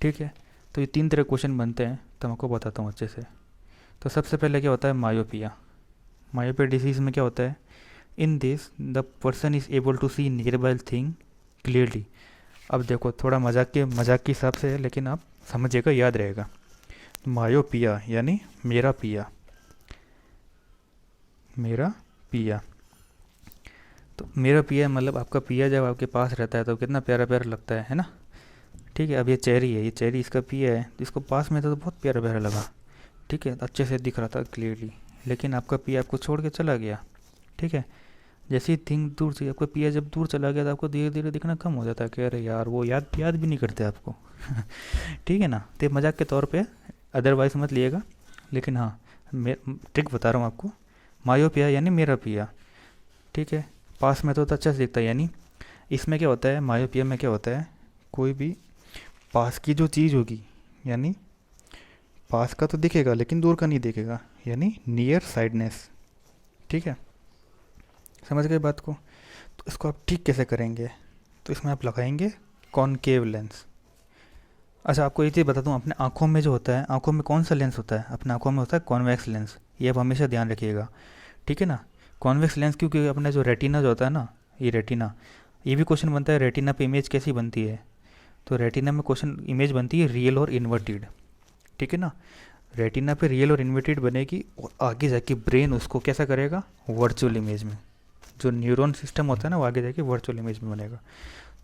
ठीक है। तो ये 3 तरह क्वेश्चन बनते हैं, तो मैं आपको बताता हूँ अच्छे से। तो सबसे पहले क्या होता है मायोपिया। मायोपिया डिसीज़ में क्या होता है, in this the person is able to see nearby thing clearly. अब देखो थोड़ा मजाक के हिसाब से है, लेकिन आप समझिएगा, याद रहेगा। मायोपिया यानी मेरा पिया, मेरा पिया। तो मेरा पिया मतलब आपका पिया जब आपके पास रहता है तो कितना प्यारा प्यारा लगता है ना, ठीक है। अब ये चेरी है, ये चेरी इसका पिया है, इसको पास में था तो बहुत प्यारा प्यारा लगा, ठीक है, अच्छे से दिख रहा था क्लियरली। लेकिन आपका पिया आपको छोड़ के चला गया, ठीक है। जैसे ही थिंग दूर से आपका पिया जब दूर चला गया तो आपको धीरे धीरे दिखना कम हो जाता है कि अरे यार वो याद याद भी नहीं करते आपको ठीक है ना। तो मजाक के तौर पे, अदरवाइज मत लिएगा, लेकिन हाँ मैं ट्रिक बता रहा हूँ आपको। मायोपिया यानी मेरा पिया, ठीक है। पास में तो अच्छा से दिखता है, यानी इसमें क्या होता है, मायोपिया में क्या होता है, कोई भी पास की जो चीज़ होगी, यानी पास का तो दिखेगा लेकिन दूर का नहीं दिखेगा, यानी नियर साइडनेस, ठीक है। समझ गए बात को। तो इसको आप ठीक कैसे करेंगे, तो इसमें आप लगाएंगे कॉनकेव लेंस। अच्छा आपको ये चीज़ बताता हूँ, अपने आँखों में जो होता है, आँखों में कौन सा लेंस होता है, अपने आँखों में होता है कॉन्वेक्स लेंस, ये आप हमेशा ध्यान रखिएगा, ठीक है ना। कॉन्वेक्स लेंस क्योंकि अपने जो रेटिना जो होता है ना, ये रेटिना, ये भी क्वेश्चन बनता है रेटिना पे इमेज कैसी बनती है। तो रेटिना में क्वेश्चन इमेज बनती है रियल और इन्वर्टेड, ठीक है ना। रेटिना पे रियल और इन्वर्टेड बनेगी और आगे जाके ब्रेन उसको कैसा करेगा, वर्चुअल इमेज में, जो न्यूरॉन सिस्टम होता है ना वो आगे जाके वर्चुअल इमेज में बनेगा।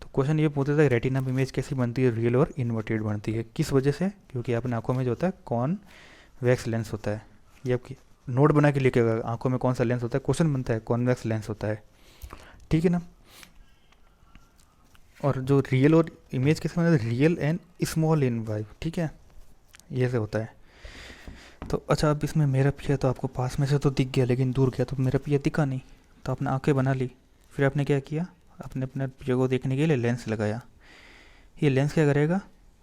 तो क्वेश्चन ये पूछता था रेटिना पे इमेज कैसी बनती है, रियल और इन्वर्टेड बनती है, किस वजह से, क्योंकि अपने आंखों में जो होता है कॉन्वेक्स लेंस होता है। ये आपकी नोट बना के लिखेगा, आंखों में कौन सा लेंस होता है, क्वेश्चन बनता है कॉन्वेक्स लेंस होता है, ठीक है ना। और जो रियल और इमेज कैसे बनता है, रियल एंड स्मॉल इन वाइव, ठीक है, ये से होता है। तो अच्छा अब इसमें मेरा पिया तो आपको पास में से तो दिख गया, लेकिन दूर गया तो मेरा पिया दिखा नहीं, तो आपने आंखें बना ली। फिर आपने क्या किया, आपने अपने पिया को देखने के लिए लेंस लगाया। ये लेंस क्या करेगा,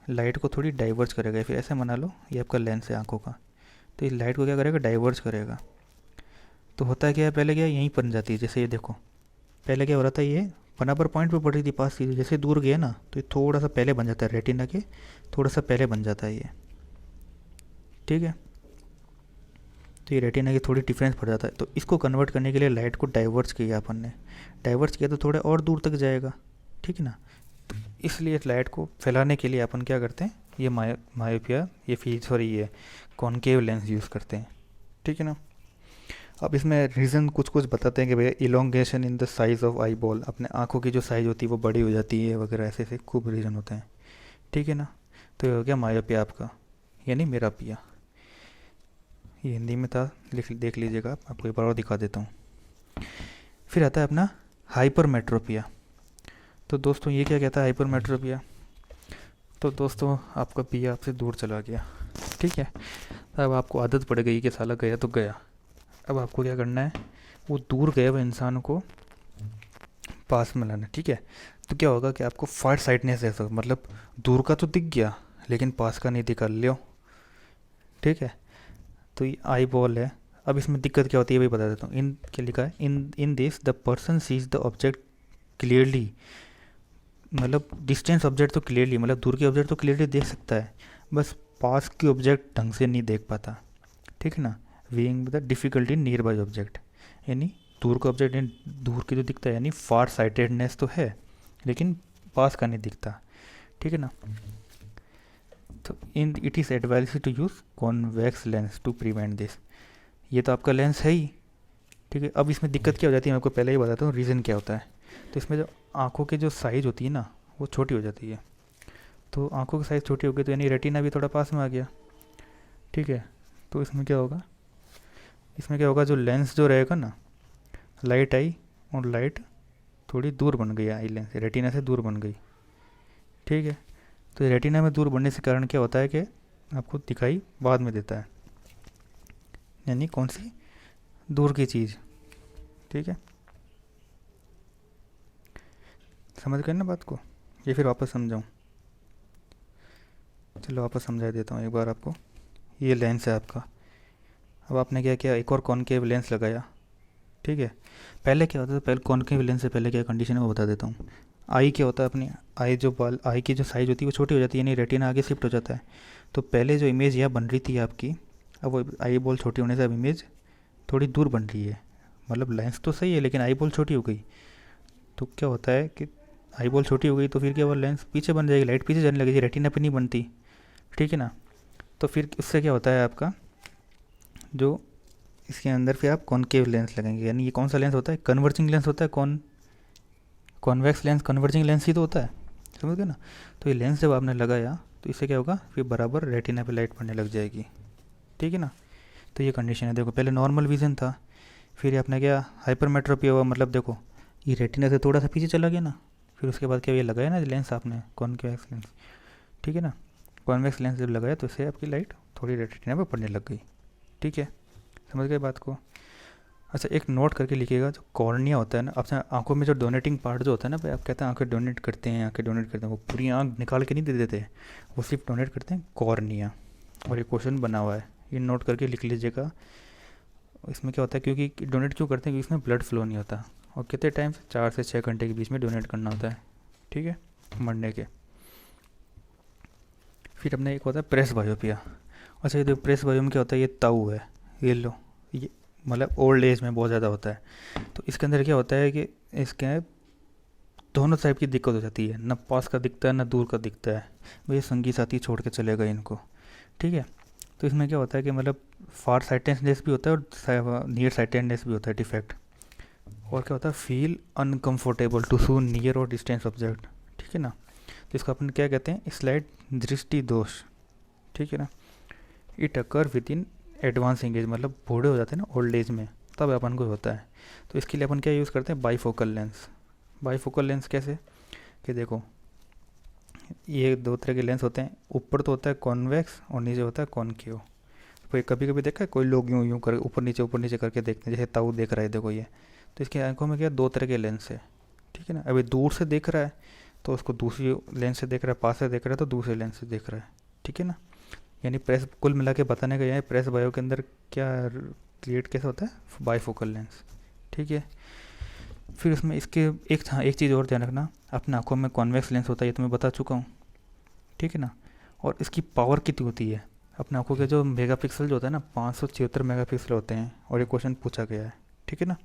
लाइट को थोड़ी डाइवर्ज करेगा। फिर ऐसे बना लो, ये आपका लेंस है आंखों का, तो इस लाइट को क्या करेगा, डाइवर्ज करेगा। तो होता क्या है, पहले क्या यहीं बन जाती है, जैसे ये देखो, पहले क्या हो रहा था, ये बराबर पॉइंट पे पड़ रही थी पास की, जैसे दूर गया ना तो ये थोड़ा सा पहले बन जाता है, रेटिना के थोड़ा सा पहले बन जाता है ये, ठीक है। तो ये रेटिना की थोड़ी डिफरेंस पड़ जाता है। तो इसको कन्वर्ट करने के लिए लाइट को डाइवर्स किया अपन ने, डाइवर्स किया तो थोड़ा और दूर तक जाएगा, ठीक है ना। तो इसलिए इस लाइट को फैलाने के लिए अपन क्या करते हैं, ये मायोपिया ये सॉरी ये कॉनकेव लेंस यूज़ करते हैं, ठीक है ना। अब इसमें रीज़न कुछ कुछ बताते हैं कि भैया elongation in the size of eye ball, अपने आँखों की जो साइज़ होती है वो बड़ी हो जाती है वगैरह, ऐसे ऐसे खूब रीज़न होते हैं, ठीक है ना। तो ये हो गया मायोपिया आपका, यानी मेरा पिया। ये हिंदी में था, देख लीजिएगा आप, आपको एक बार और दिखा देता हूँ। फिर आता है अपना हाइपरमेट्रोपिया। तो दोस्तों ये क्या कहता है हाइपरमेट्रोपिया, तो दोस्तों आपका पिया आपसे दूर चला गया, ठीक है। अब आपको आदत पड़ गई कि साला गया तो गया, अब आपको क्या करना है, वो दूर गए हुए इंसान को पास में लाना, ठीक है। तो क्या होगा कि आपको फार साइडनेस ऐसा, मतलब दूर का तो दिख गया लेकिन पास का नहीं दिखा लियो, ठीक है। तो ये आई बॉल है। अब इसमें दिक्कत क्या होती है वही बता देता हूँ। इन क्या लिखा है, in this the person sees the object clearly, मतलब डिस्टेंस ऑब्जेक्ट तो क्लियरली, मतलब दूर के ऑब्जेक्ट तो क्लियरली देख सकता है, बस पास की ऑब्जेक्ट ढंग से नहीं देख पाता, ठीक है ना। Weighing the difficulty near by object, यानी दूर का ऑब्जेक्ट दूर के जो दिखता है, यानी फार साइटेडनेस तो है लेकिन पास का नहीं दिखता, ठीक है ना। तो in it is advise to use convex lens to prevent this. ये तो आपका लेंस है ही, ठीक है। अब इसमें दिक्कत क्या हो जाती है, मैं आपको पहले ही बताता हूँ रीज़न क्या होता है। तो इसमें जो आँखों की जो साइज़ होती है ना वो छोटी हो जाती है, तो आँखों की साइज़ छोटी हो गई तो यानी रेटिना भी थोड़ा पास में आ गया, ठीक है। तो इसमें क्या होगा, जो लेंस जो रहेगा ना, लाइट आई और लाइट थोड़ी दूर बन गई, आई लेंस रेटिना से दूर बन गई, ठीक है। तो रेटिना में दूर बढ़ने से कारण क्या होता है कि आपको दिखाई बाद में देता है, यानी कौन सी दूर की चीज़। ठीक है, समझ गए ना बात को, ये फिर वापस समझाऊँ? चलो वापस समझा देता हूँ एक बार आपको। ये लेंस है आपका, अब आपने क्या किया, एक और कॉनकेव लेंस लगाया। ठीक है, पहले क्या होता है, पहले कॉनकेव लेंस से पहले क्या कंडीशन है वो बता देता हूँ। आई क्या होता है, अपनी आई जो बाल आई की जो साइज़ होती है वो छोटी हो जाती है, यानी रेटिना आगे शिफ्ट हो जाता है। तो पहले जो इमेज यहाँ बन रही थी आपकी, अब वो आई बॉल छोटी होने से अब इमेज थोड़ी दूर बन रही है। मतलब लेंस तो सही है लेकिन आई बॉल छोटी हो गई। तो क्या होता है कि आई बॉल छोटी हो गई तो फिर क्या हुआ, लेंस पीछे बन जाएगी, लाइट पीछे जाने लगेगी, रेटिना पे नहीं बनती। ठीक है ना। तो फिर उससे क्या होता है आपका, जो इसके अंदर फिर आप कॉनकेव लेंस लगेंगे। यानी ये कौन सा लेंस होता है, कन्वर्जिंग लेंस होता है। कॉन्वेक्स लेंस कन्वर्जिंग लेंस ही तो होता है, समझ गए ना। तो ये लेंस जब आपने लगाया तो इससे क्या होगा, फिर बराबर रेटिना पे लाइट पड़ने लग जाएगी। ठीक है ना। तो ये कंडीशन है। देखो पहले नॉर्मल विजन था, फिर आपने क्या हाइपरमेट्रोपी हुआ, मतलब देखो ये रेटिना से थोड़ा सा पीछे चला गया ना। फिर उसके बाद क्या ये लगाया ना लेंस आपने, कॉन्वेक्स लेंस। ठीक है ना। कॉन्वेक्स लेंस जब लगाया तो इससे आपकी लाइट थोड़ी रेटिना पे पड़ने लग गई। ठीक है, समझ गए बात को। अच्छा एक नोट करके लिखिएगा, जो कॉर्निया होता है ना, अपने आंखों में जो डोनेटिंग पार्ट जो होता है ना भाई, आप कहते हैं आंखें डोनेट करते हैं, आंखें डोनेट करते हैं, वो पूरी आंख निकाल के नहीं दे देते, वो सिर्फ डोनेट करते हैं कॉर्निया। और ये क्वेश्चन बना हुआ है, ये नोट करके लिख लीजिएगा। इसमें क्या होता है, क्योंकि डोनेट क्यों करते हैं, क्योंकि इसमें ब्लड फ्लो नहीं होता। और कितने टाइम से, 4 से 6 घंटे के बीच में डोनेट करना होता है। ठीक है, मरने के। फिर अपने एक होता है प्रेस बायोपिया। अच्छा ये जो प्रेस बायो में क्या होता है, ये ताऊ है, ये लो, ये मतलब ओल्ड एज में बहुत ज़्यादा होता है। तो इसके अंदर क्या होता है कि इसके दोनों टाइप की दिक्कत हो जाती है, न पास का दिखता है न दूर का दिखता है। भैया संगी साथी छोड़ के चले गए इनको। ठीक है, तो इसमें क्या होता है कि मतलब फार साइटेडनेस भी होता है और नियर साइटेडनेस भी होता है डिफेक्ट। और क्या होता है, feel uncomfortable to see near और डिस्टेंस ऑब्जेक्ट। ठीक है ना। तो इसको अपन क्या कहते हैं, स्लाइट दृष्टि दोष। ठीक है ना। It occur with in advancing as, मतलब बूढ़े हो जाते हैं ना ओल्ड एज में, तब अपन को होता है। तो इसके लिए अपन क्या यूज़ करते हैं, बाईफोकल लेंस। बाईफोकल लेंस कैसे, कि देखो ये दो तरह के लेंस होते हैं, ऊपर तो होता है कॉन्वेक्स और नीचे होता है कॉनकेव। कोई कभी कभी देखा है, कोई लोग यूँ यूँ कर ऊपर नीचे करके देखते हैं, जैसे ताऊ देख रहा है देखो ये। तो इसके आंखों में क्या दो तरह के लेंस है। ठीक है ना। अभी दूर से देख रहा है तो उसको दूसरी लेंस से देख रहा है, पास से देख रहा है तो दूसरे लेंस से देख रहा है। ठीक है ना। यानी प्रेस कुल मिला के बताने का यह है, प्रेस बायो के अंदर क्या क्रिएट कैसे होता है, बाईफोकल लेंस। ठीक है। फिर उसमें इसके एक चीज़ और ध्यान रखना, अपने आँखों में कॉन्वेक्स लेंस होता है, ये तो मैं बता चुका हूँ। ठीक है ना। और इसकी पावर कितनी होती है, अपने आँखों के जो मेगापिक्सल जो होता है ना, 576 मेगापिक्सल होते हैं, और ये क्वेश्चन पूछा गया है। ठीक है ना,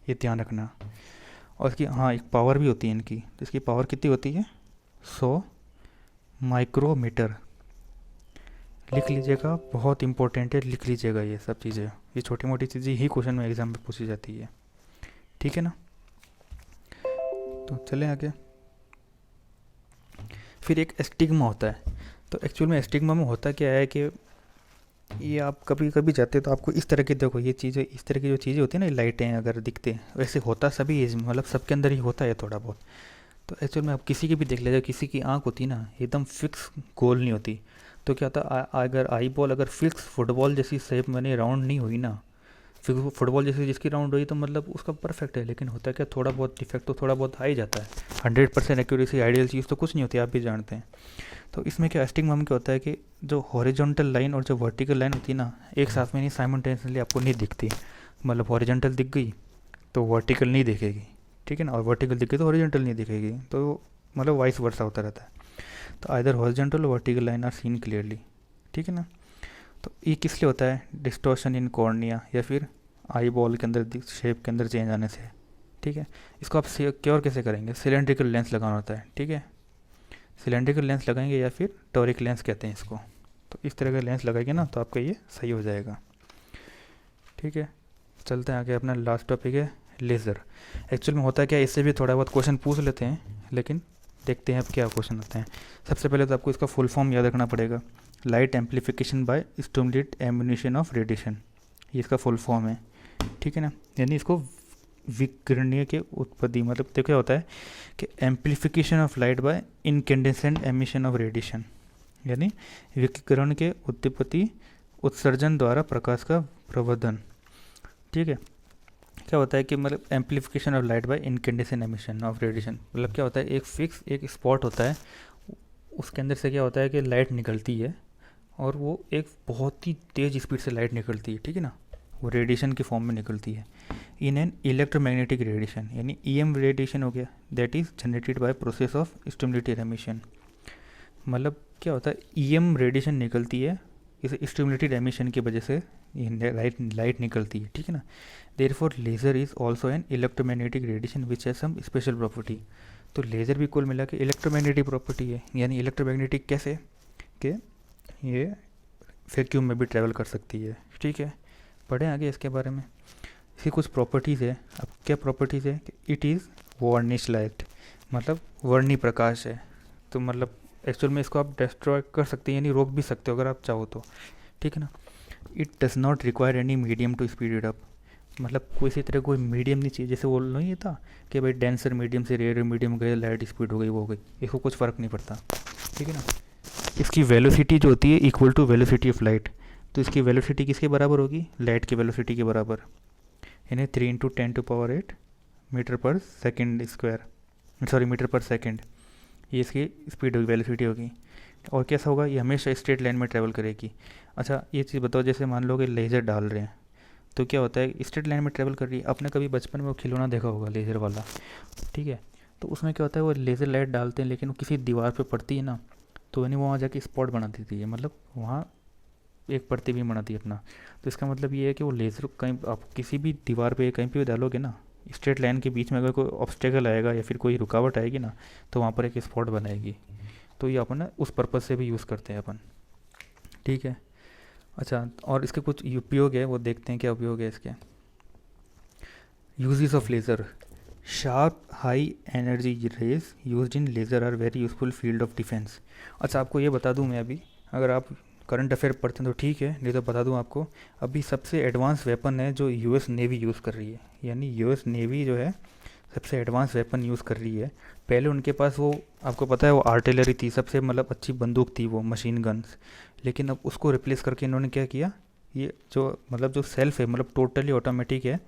ये ध्यान रखना। और इसकी हाँ एक पावर भी होती है इनकी, तो इसकी पावर कितनी होती है, 100 माइक्रोमीटर। लिख लीजिएगा, बहुत इंपॉर्टेंट है, लिख लीजिएगा ये सब चीज़ें। ये छोटी मोटी चीज़ें ही क्वेश्चन में एग्जाम में पूछी जाती है। ठीक है ना। तो चलें आगे। फिर एक एस्टिग्मा होता है। तो एक्चुअल में एस्टिग्मा में होता क्या है कि ये आप कभी कभी जाते तो आपको इस तरह की, देखो ये चीज़ें, इस तरह की जो चीज़ें होती है ना, लाइटें अगर दिखते हैं, वैसे होता सभी एज में, मतलब सबके अंदर ही होता है थोड़ा बहुत। तो एक्चुअल में आप किसी की भी देख लीजिए, किसी की आँख होती है ना एकदम फिक्स गोल नहीं होती। तो क्या होता है, अगर आई बॉल अगर फिक्स फुटबॉल जैसी शेप में राउंड नहीं हुई ना, फिर फुटबॉल जैसी जिसकी राउंड हुई तो मतलब उसका परफेक्ट है। लेकिन होता है क्या, थोड़ा बहुत डिफेक्ट तो थोड़ा बहुत आ ही जाता है। 100% एक्यूरेसी आइडियल चीज़ तो कुछ नहीं होती, आप भी जानते हैं। तो इसमें क्या एस्टिग्मा में क्या होता है कि जो हॉरिजॉन्टल लाइन और जो वर्टिकल लाइन होती है ना, एक साथ में नहीं, साइमल्टेनियसली आपको नहीं दिखती। मतलब हॉरिजॉन्टल दिख गई तो वर्टिकल नहीं दिखेगी। ठीक है ना। और वर्टिकल दिख गई तो हॉरिजॉन्टल नहीं दिखेगी। तो मतलब वाइस वर्सा होता रहता है। तो आइदर हॉरिजॉन्टल और vertical line are seen clearly. ठीक है ना। तो ये किस लिए होता है, डिस्टॉर्शन इन कॉर्निया या फिर आई बॉल के अंदर शेप के अंदर चेंज आने से। ठीक है। इसको आप क्योर कैसे करेंगे, सिलेंड्रिकल लेंस लगाना होता है। ठीक है, सिलेंड्रिकल लेंस लगाएंगे या फिर टोरिक लेंस कहते हैं इसको। तो इस तरह का लेंस लगाएंगे ना तो आपका ये सही हो जाएगा। ठीक है, चलते हैं आगे। अपना लास्ट टॉपिक है लेज़र। एक्चुअल में होता है क्या, इससे भी थोड़ा बहुत क्वेश्चन पूछ लेते हैं, लेकिन देखते हैं अब क्या क्वेश्चन आते हैं। सबसे पहले तो आपको इसका फुल फॉर्म याद रखना पड़ेगा, light amplification by stimulated emission of radiation. ये इसका फुल फॉर्म है। ठीक है ना। यानी इसको विकिरणीय के उत्पत्ति, मतलब देखो क्या होता है कि amplification of light by incandescent emission of radiation, यानी विकिरण के उत्पत्ति उत्सर्जन द्वारा प्रकाश का प्रवर्धन। ठीक है, क्या होता है कि मतलब amplification of light by incandescent emission of radiation, मतलब क्या होता है एक फिक्स एक स्पॉट होता है, उसके अंदर से क्या होता है कि लाइट निकलती है और वो एक बहुत ही तेज़ स्पीड से लाइट निकलती है, ठीक है ना, वो रेडिएशन के फॉर्म में निकलती है इन एन इलेक्ट्रोमैग्नेटिक रेडिएशन, यानी ईएम रेडिएशन हो गया, that is generated by process of stimulated emission. मतलब क्या होता है ईएम रेडिएशन निकलती है इस स्टिमुलेटेड एमिशन की वजह से लाइट निकलती है, ठीक है ना। Therefore laser is also an electromagnetic radiation which has some special property. तो लेज़र भी कुल मिला के इलेक्ट्रोमैग्नेटिक प्रॉपर्टी है, यानी इलेक्ट्रोमैग्नेटिक कैसे कि ये वैक्यूम में भी ट्रैवल कर सकती है, ठीक है। पढ़ें आगे इसके बारे में। इसकी कुछ प्रॉपर्टीज़ है। अब क्या प्रॉपर्टीज़ है, इट इज़ वार्निश लाइट, मतलब वर्णी प्रकाश है। तो मतलब एक्चुअल में इसको आप डिस्ट्रॉय कर सकते हैं, यानी रोक भी सकते हो अगर आप चाहो तो, ठीक है ना। It does not require any medium to speed it up, मतलब कोई सी तरह कोई मीडियम नहीं चाहिए, जैसे वो नहीं था कि भाई डेंसर मीडियम से रेयर मीडियम गए लाइट स्पीड हो गई वो हो गई, इसको कुछ फ़र्क नहीं पड़ता, ठीक है ना। इसकी वेलोसिटी जो होती है equal to velocity of light, तो इसकी वेलोसिटी किसके बराबर होगी, लाइट की वेलोसिटी के बराबर, यानी 3 × 10⁸ मीटर पर सेकेंड स्क्वायर, सॉरी मीटर पर सेकेंड, ये इसकी स्पीड होगी, वेलोसिटी होगी। और कैसा होगा, ये हमेशा स्ट्रेट लाइन में ट्रैवल करेगी। अच्छा ये चीज़ बताओ, जैसे मान लो कि लेज़र डाल रहे हैं तो क्या होता है स्ट्रेट लाइन में ट्रैवल कर रही है। आपने कभी बचपन में वो खिलौना देखा होगा लेज़र वाला, ठीक है, तो उसमें क्या होता है वो लेज़र लाइट डालते हैं लेकिन वो किसी दीवार पे पड़ती है ना, तो यानी वहाँ जाके स्पॉट बना देती है, मतलब वहाँ एक प्रतिबिंब बनाती है अपना। तो इसका मतलब ये है कि वो लेज़र कहीं आप किसी भी दीवार पे कहीं पे भी डालोगे ना, स्ट्रेट लाइन के बीच में अगर कोई ऑब्स्टेकल आएगा या फिर कोई रुकावट आएगी ना, तो वहाँ पर एक स्पॉट बनाएगी। तो ये अपन ना उस पर्पज़ से भी यूज़ करते हैं अपन, ठीक है। अच्छा और इसके कुछ उपयोग है वो देखते हैं, क्या उपयोग है इसके। Uses of laser, sharp high energy rays used in laser are very useful field of defence. अच्छा आपको ये बता दूं मैं अभी, अगर आप करंट अफेयर पढ़ते हैं तो ठीक है, नहीं तो बता दूं आपको, अभी सबसे एडवांस वेपन है जो यूएस नेवी यूज़ कर रही है, यानी यूएस नेवी जो है सबसे एडवांस वेपन यूज़ कर रही है। पहले उनके पास वो आपको पता है वो आर्टिलरी थी, सबसे मतलब अच्छी बंदूक थी वो मशीन गन्स, लेकिन अब उसको रिप्लेस करके इन्होंने क्या किया, ये जो मतलब जो सेल्फ है मतलब टोटली ऑटोमेटिक है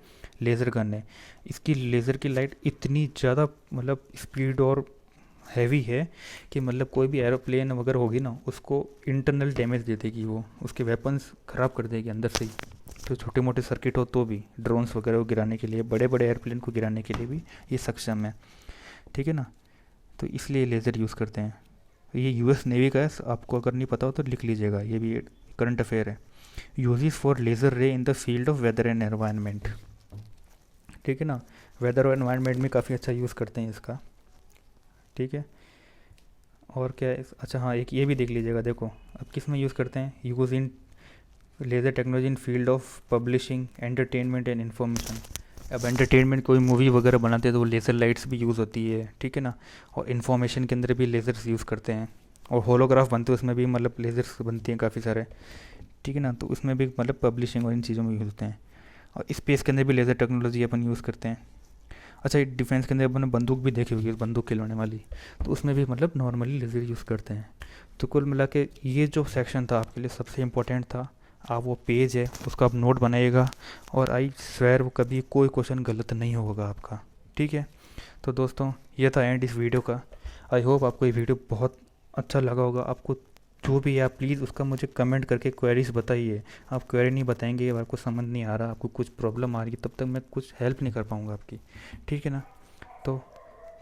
लेज़र गन है। इसकी लेज़र की लाइट इतनी ज़्यादा मतलब स्पीड और हैवी है कि मतलब कोई भी एरोप्लेन वगैरह होगी ना उसको इंटरनल डैमेज दे देगी, वो उसके वेपन्स ख़राब कर देगी अंदर से ही। तो छोटे मोटे सर्किट हो तो भी ड्रोन्स वगैरह को गिराने के लिए, बड़े बड़े एयरप्लेन को गिराने के लिए भी ये सक्षम है, ठीक है ना। तो इसलिए लेज़र यूज़ करते हैं। ये यूएस नेवी का है, आपको अगर नहीं पता हो तो लिख लीजिएगा, ये भी करंट अफेयर है। Uses for laser ray in the field of weather and environment, ठीक है ना, वेदर और एनवायरनमेंट में काफ़ी अच्छा यूज़ करते हैं इसका, ठीक है। और क्या है अच्छा हाँ एक ये भी देख लीजिएगा, देखो अब किस में यूज़ करते हैं, use in laser technology in field of publishing entertainment and information. अब एंटरटेनमेंट कोई मूवी वगैरह बनाते हैं तो वो लेज़र लाइट्स भी यूज़ होती है, ठीक है ना। और इन्फॉर्मेशन के अंदर भी लेज़र्स यूज़ करते हैं, और होलोग्राफ बनते हैं उसमें भी मतलब लेज़र्स बनती हैं काफ़ी सारे, ठीक है ना। तो उसमें भी मतलब पब्लिशिंग और इन चीज़ों में यूज़ होते हैं। और स्पेस के अंदर भी लेज़र टेक्नोलॉजी अपन यूज़ करते हैं। अच्छा डिफेंस के अंदर अपन ने बंदूक भी देखी होगी, बंदूक खिलौने वाली, तो उसमें भी मतलब नॉर्मली लेज़र यूज़ करते हैं। तो कुल मिला के ये जो सेक्शन था आपके लिए सबसे इम्पोर्टेंट था। आप वो पेज है उसको आप नोट बनाइएगा, और आई स्वेयर वो कभी कोई क्वेश्चन गलत नहीं होगा आपका, ठीक है। तो दोस्तों ये था एंड इस वीडियो का। आई होप आपको ये वीडियो बहुत अच्छा लगा होगा। आपको जो भी है आप प्लीज़ उसका मुझे कमेंट करके क्वेरीज बताइए। आप क्वेरी नहीं बताएंगे, आपको समझ नहीं आ रहा, आपको कुछ प्रॉब्लम आ रही है, तब तक मैं कुछ हेल्प नहीं कर पाऊँगा आपकी, ठीक है ना। तो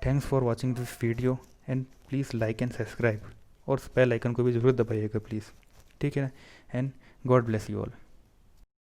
thanks for watching this video and please like and subscribe, और बेल आइकन को भी ज़रूर दबाइएगा प्लीज़, ठीक है ना। And God bless you all.